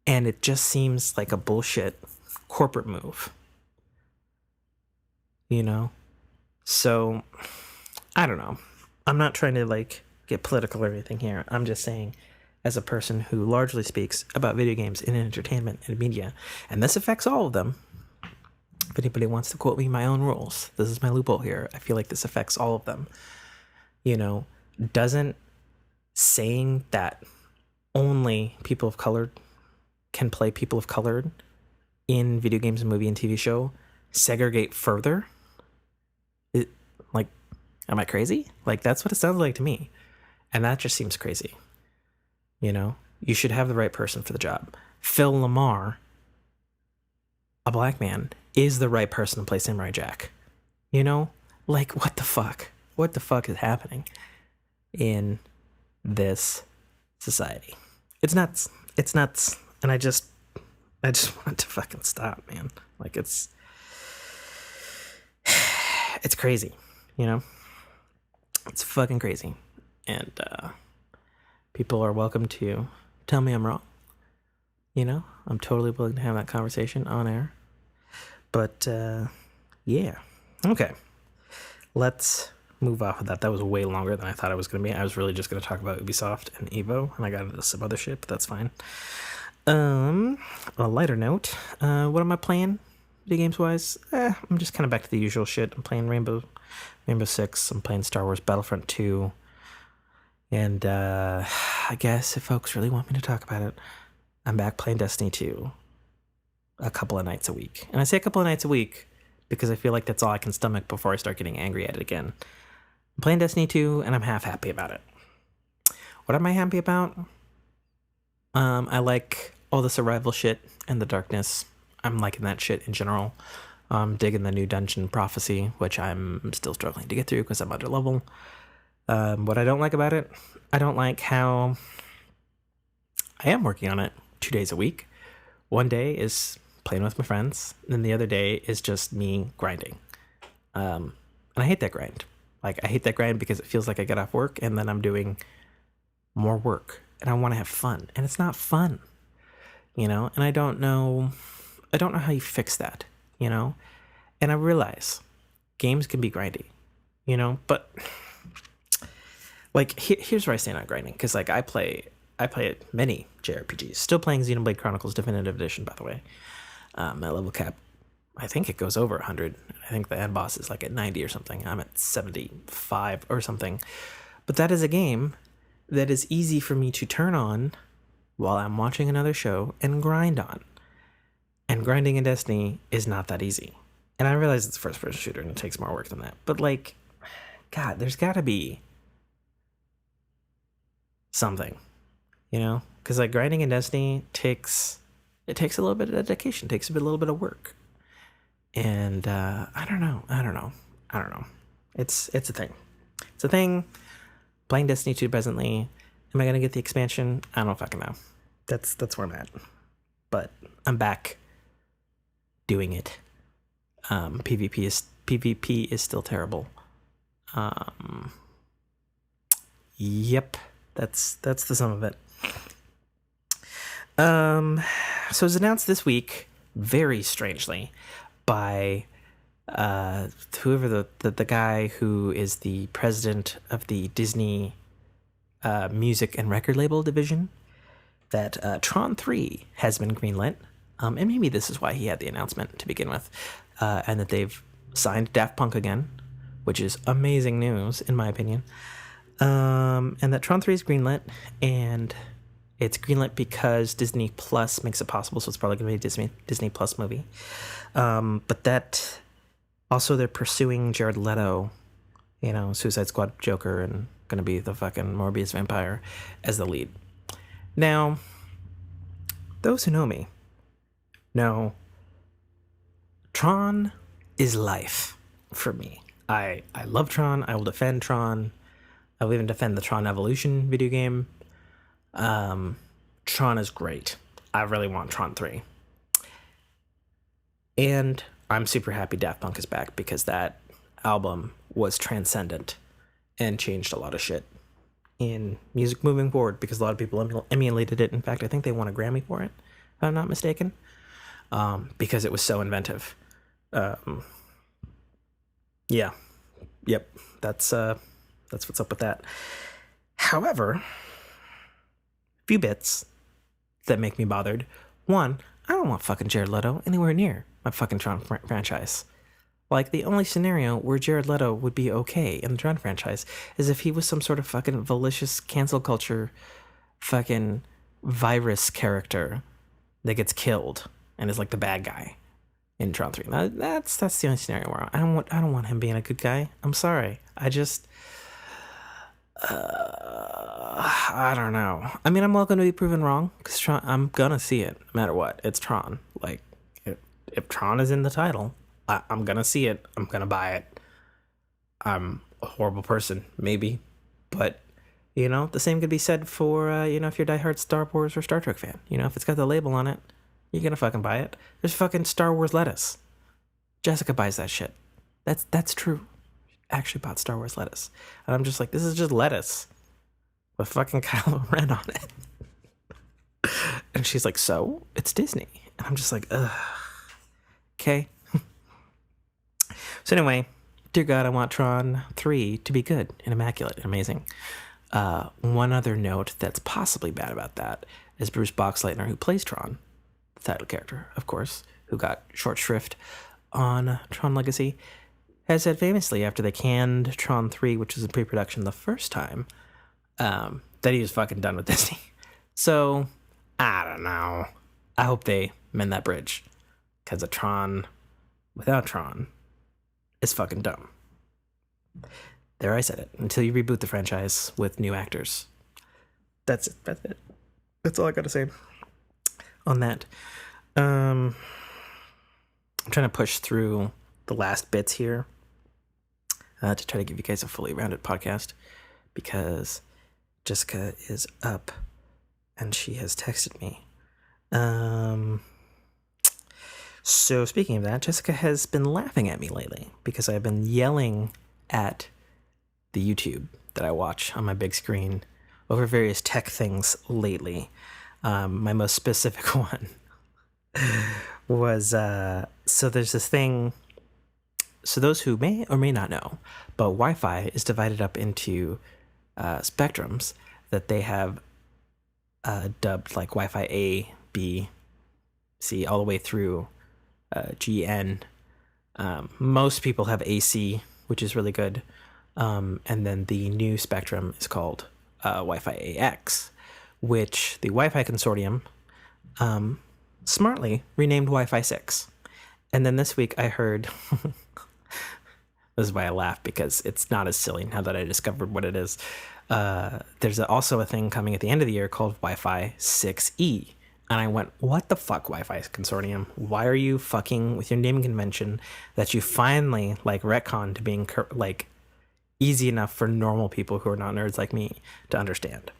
And it just seems like a bullshit corporate move you know? So, I don't know. I'm not trying to like get political or anything here. I'm just saying, as a person who largely speaks about video games in entertainment and media, and this affects all of them. If anybody wants to quote me my own rules, this is my loophole here. I feel like this affects all of them. You know, doesn't saying that only people of color can play people of color in video games, movie, and TV show segregate further? Like, am I crazy? Like, that's what it sounds like to me. And that just seems crazy. You know, you should have the right person for the job. Phil Lamar, a black man, is the right person to play Samurai Jack. You know, like, what the fuck? What the fuck is happening in this society? It's nuts. It's nuts. And I just want to fucking stop, man. Like, it's crazy, you know? It's fucking crazy. And people are welcome to tell me I'm wrong. You know, I'm totally willing to have that conversation on air. But yeah. Okay. Let's move off of that. That was way longer than I thought it was going to be. I was really just going to talk about Ubisoft and Evo, and I got into some other shit, but that's fine. On a lighter note, what am I playing video games wise? I'm just kind of back to the usual shit. I'm playing Rainbow Six. I'm playing Star Wars Battlefront 2. And I guess if folks really want me to talk about it, I'm back playing Destiny 2 a couple of nights a week. And I say a couple of nights a week because I feel like that's all I can stomach before I start getting angry at it again. I'm playing Destiny 2 and I'm half happy about it. What am I happy about? I like all the survival shit and the darkness. I'm liking that shit in general. I'm digging the new dungeon Prophecy, which I'm still struggling to get through because I'm under level. What I don't like about it, I don't like how I am working on it 2 days a week. One day is playing with my friends, and the other day is just me grinding. And I hate that grind. Like, I hate that grind because it feels like I get off work and then I'm doing more work, and I want to have fun, and it's not fun, you know? And I don't know how you fix that, you know? And I realize games can be grindy, you know, but like, here's where I stand on grinding, because like I play many JRPGs. Still playing Xenoblade Chronicles Definitive Edition, by the way. My level cap, I think it goes over 100. I think the end boss is like at 90 or something. I'm at 75 or something. But that is a game that is easy for me to turn on while I'm watching another show and grind on. And grinding in Destiny is not that easy. And I realize it's a first-person shooter and it takes more work than that. But like, God, there's got to be something, you know? Because like grinding in Destiny takes a little bit of dedication, takes a little bit of work. And I don't know. It's a thing. It's a thing. Playing Destiny 2 presently. Am I gonna get the expansion? I don't fucking know. That's where I'm at. But I'm back doing it. PvP is still terrible. Yep. That's the sum of it. So it was announced this week, very strangely, by whoever the guy who is the president of the Disney music and record label division, that Tron 3 has been greenlit. And maybe this is why he had the announcement to begin with, and that they've signed Daft Punk again, which is amazing news, in my opinion. And that Tron 3 is greenlit, and it's greenlit because Disney Plus makes it possible, so it's probably going to be a Disney Plus movie. But that also, they're pursuing Jared Leto, you know, Suicide Squad Joker, and going to be the fucking Morbius vampire as the lead. Now, those who know me know Tron is life for me. I love Tron. I will defend Tron. I will even defend the Tron Evolution video game. Tron is great. I really want Tron 3. And I'm super happy Daft Punk is back, because that album was transcendent and changed a lot of shit in music moving forward, because a lot of people emulated it. In fact, I think they won a Grammy for it, if I'm not mistaken, because it was so inventive. Yeah. Yep. That's what's up with that. However, few bits that make me bothered. One, I don't want fucking Jared Leto anywhere near my fucking Tron franchise. Like, the only scenario where Jared Leto would be okay in the Tron franchise is if he was some sort of fucking malicious cancel culture fucking virus character that gets killed and is like the bad guy in Tron 3. That's the only scenario where I don't want him being a good guy. I'm sorry. I don't know. I mean, I'm welcome to be proven wrong because I'm gonna see it no matter what. It's Tron. Like, if Tron is in the title, I'm gonna see it. I'm gonna buy it. I'm a horrible person, maybe, but the same could be said for if you're a diehard Star Wars or Star Trek fan. If it's got the label on it, you're gonna fucking buy it. There's fucking Star Wars lettuce. Jessica buys that shit. That's true. Actually bought Star Wars lettuce, and I'm just like, this is just lettuce with fucking Kylo Ren on it. And she's like, so it's Disney, and I'm just like, ugh. Okay. So anyway, dear God, I want Tron 3 to be good and immaculate and amazing. One other note that's possibly bad about that is Bruce Boxleitner, who plays Tron, the title character, of course, who got short shrift on Tron Legacy, has said famously after they canned Tron 3, which was in pre-production the first time, that he was fucking done with Disney. So, I don't know. I hope they mend that bridge. Because a Tron without Tron is fucking dumb. There, I said it. Until you reboot the franchise with new actors. That's it. That's all I gotta say on that. I'm trying to push through the last bits here to try to give you guys a fully rounded podcast because Jessica is up and she has texted me. So speaking of that, Jessica has been laughing at me lately because I've been yelling at the YouTube that I watch on my big screen over various tech things lately. My most specific one was, so there's this thing, so those who may or may not know, but Wi-Fi is divided up into spectrums that they have dubbed like Wi-Fi A, B, C, all the way through GN. Most people have AC, which is really good. And then the new spectrum is called Wi-Fi AX, which the Wi-Fi consortium smartly renamed Wi-Fi 6. And then this week I heard, this is why I laugh, because it's not as silly now that I discovered what it is. There's also a thing coming at the end of the year called Wi-Fi 6E. And I went, what the fuck, Wi-Fi consortium? Why are you fucking with your naming convention that you finally retcon to being easy enough for normal people who are not nerds like me to understand?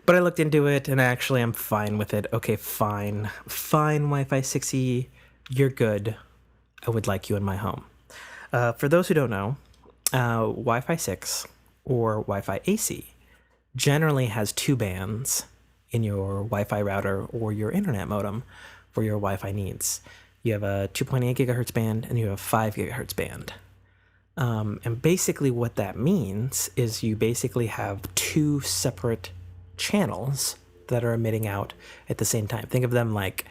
But I looked into it and actually I'm fine with it. Okay, fine. Fine, Wi-Fi 6E, you're good. I would like you in my home. For those who don't know, Wi-Fi 6 or Wi-Fi AC generally has two bands in your Wi-Fi router or your internet modem for your Wi-Fi needs. You have a 2.8 gigahertz band and you have a 5 gigahertz band. And basically what that means is you basically have two separate channels that are emitting out at the same time. Think of them like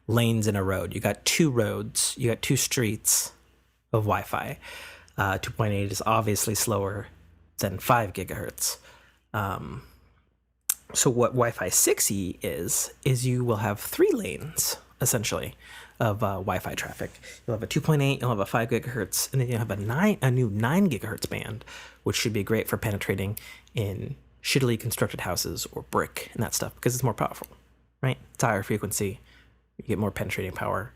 lanes in a road. You got two roads, you got two streets of Wi-Fi. 2.8 is obviously slower than 5 gigahertz. So what Wi-Fi 6E is you will have three lanes, essentially, of Wi-Fi traffic. You'll have a 2.8, you'll have a 5 gigahertz, and then you'll have a new 9 gigahertz band, which should be great for penetrating in shittily constructed houses or brick and that stuff, because it's more powerful, right? It's higher frequency, you get more penetrating power.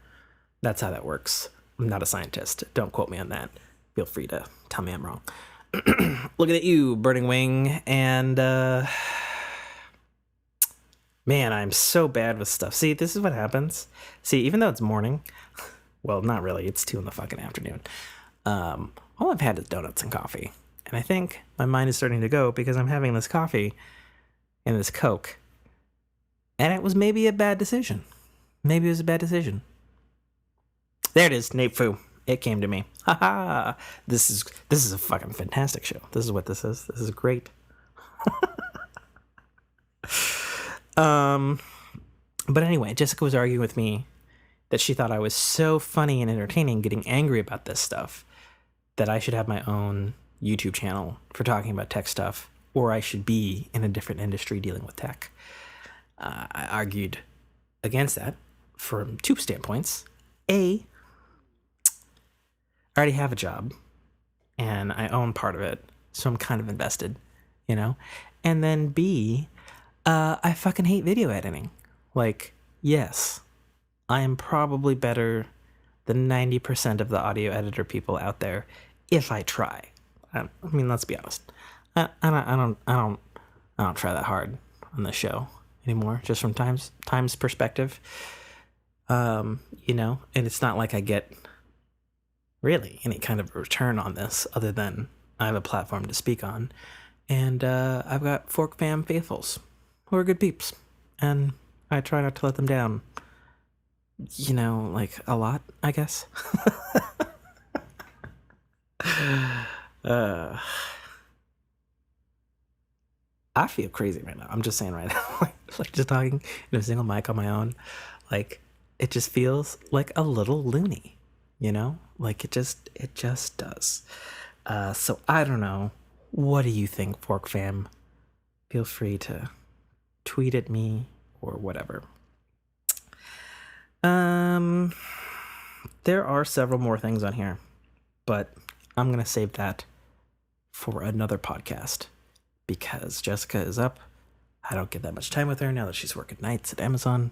That's how that works. I'm not a scientist. Don't quote me on that. Feel free to tell me I'm wrong. Looking at you, Burning Wing, and man, I'm so bad with stuff. See, this is what happens. See, even though it's morning, well, not really. It's 2 in the fucking afternoon. All I've had is donuts and coffee. And I think my mind is starting to go because I'm having this coffee and this Coke. And it was maybe a bad decision. Maybe it was a bad decision. There it is, Nate Fu. It came to me. Ha ha! This is a fucking fantastic show. This is what this is. This is great. But anyway, Jessica was arguing with me that she thought I was so funny and entertaining getting angry about this stuff that I should have my own YouTube channel for talking about tech stuff, or I should be in a different industry dealing with tech. I argued against that from two standpoints. A, I already have a job and I own part of it, so I'm kind of invested, you know? And then B, I fucking hate video editing. Like, yes, I am probably better than 90% of the audio editor people out there if I try. I mean, let's be honest. I don't try that hard on this show anymore, just from time's perspective. You know, and it's not like I get really any kind of return on this other than I have a platform to speak on. And I've got Fork Fam faithfuls who are good peeps. And I try not to let them down. You know, like a lot, I guess. I feel crazy right now. I'm just saying right now. like just talking in a single mic on my own. Like, it just feels like a little loony, you know? Like it just does. So I don't know. What do you think, Fork Fam? Feel free to tweet at me or whatever. There are several more things on here, but I'm going to save that for another podcast because Jessica is up. I don't get that much time with her now that she's working nights at Amazon.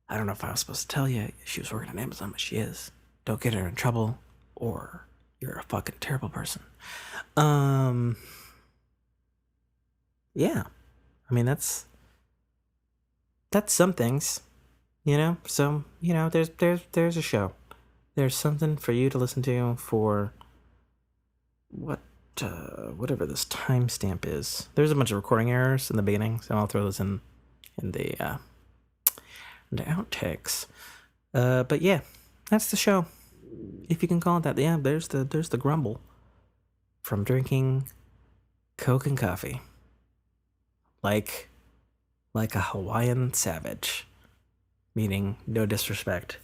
I don't know if I was supposed to tell you she was working at Amazon, but she is. Don't get her in trouble or you're a fucking terrible person. Yeah. I mean, that's some things, you know? So, you know, there's a show. There's something for you to listen to for whatever this timestamp is. There's a bunch of recording errors in the beginning, so I'll throw those in the outtakes. But yeah, that's the show. If you can call it that. Yeah, there's the grumble from drinking Coke and coffee. Like a Hawaiian savage. Meaning, no disrespect.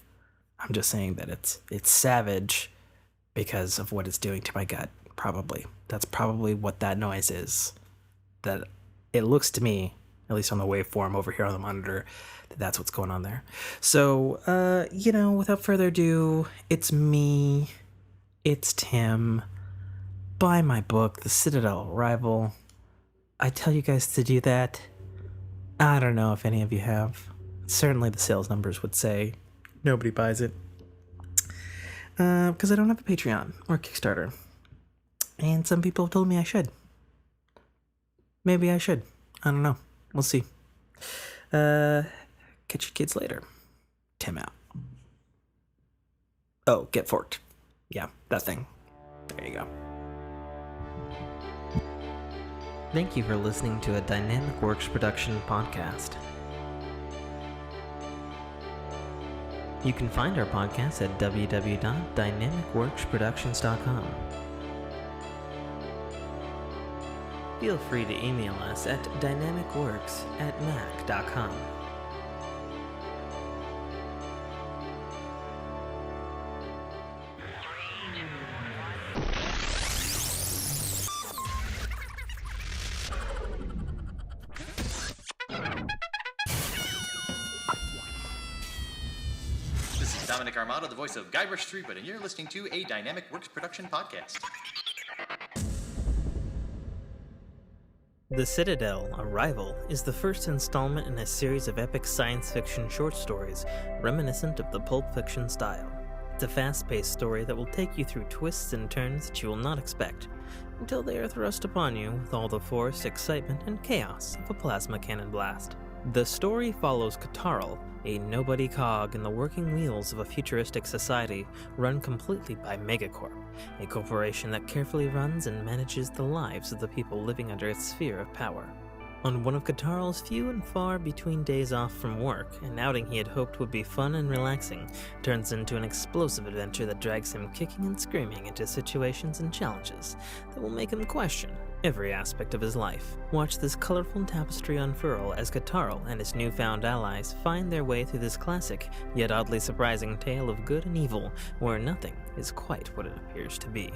I'm just saying that it's savage because of what it's doing to my gut, probably. That's probably what that noise is. That it looks to me, at least on the waveform over here on the monitor, that's what's going on there. So, you know, without further ado, it's me, it's Tim. Buy my book, The Citadel Arrival. I tell you guys to do that. I don't know if any of you have. Certainly the sales numbers would say nobody buys it. Because I don't have a Patreon or Kickstarter. And some people have told me I should. Maybe I should. I don't know. We'll see. Catch you kids later. Tim out. Oh, get forked. Yeah, that thing. There you go. Thank you for listening to a Dynamic Works production podcast. You can find our podcast at www.dynamicworksproductions.com. Feel free to email us at dynamicworks@mac.com. Dominic Armato, the voice of Guybrush Threepwood, and you're listening to a Dynamic Works production podcast. The Citadel Arrival is the first installment in a series of epic science fiction short stories reminiscent of the Pulp Fiction style. It's a fast-paced story that will take you through twists and turns that you will not expect, until they are thrust upon you with all the force, excitement, and chaos of a plasma cannon blast. The story follows Katarl, a nobody cog in the working wheels of a futuristic society run completely by Megacorp, a corporation that carefully runs and manages the lives of the people living under its sphere of power. On one of Kataro's few and far between days off from work, an outing he had hoped would be fun and relaxing turns into an explosive adventure that drags him kicking and screaming into situations and challenges that will make him question every aspect of his life. Watch this colorful tapestry unfurl as Kataro and his newfound allies find their way through this classic, yet oddly surprising tale of good and evil, where nothing is quite what it appears to be.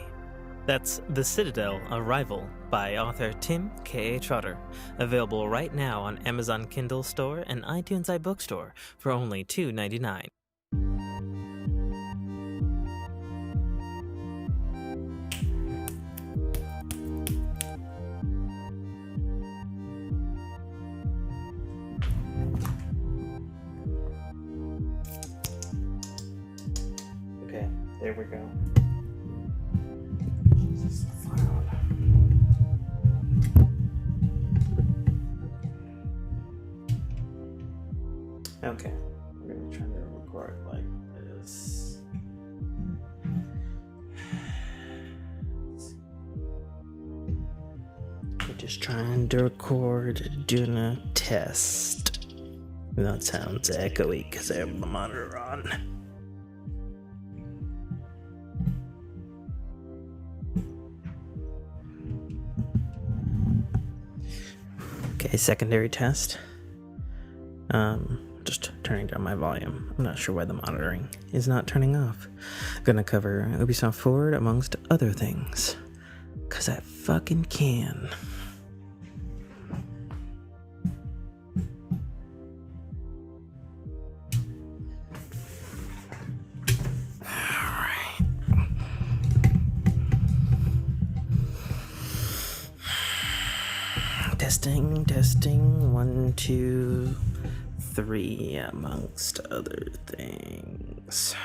That's The Citadel, A Rival by author Tim K. A. Trotter, available right now on Amazon Kindle Store and iTunes iBookstore for only $2.99. Okay, there we go. Jesus, okay, we're gonna be trying to record like this. We're just trying to record, doing a test. That sounds echoey because I have the monitor on. Okay, secondary test. Just turning down my volume. I'm not sure why the monitoring is not turning off. Gonna cover Ubisoft Forward amongst other things. 'Cause I fucking can. Alright. Testing. 1, 2, 3, amongst other things.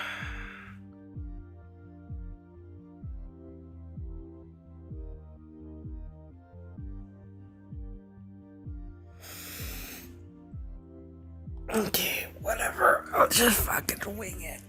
Okay, whatever. I'll just fucking wing it.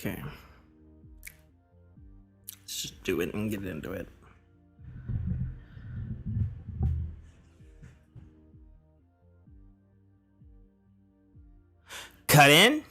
Okay. Let's just do it and get into it. Cut in?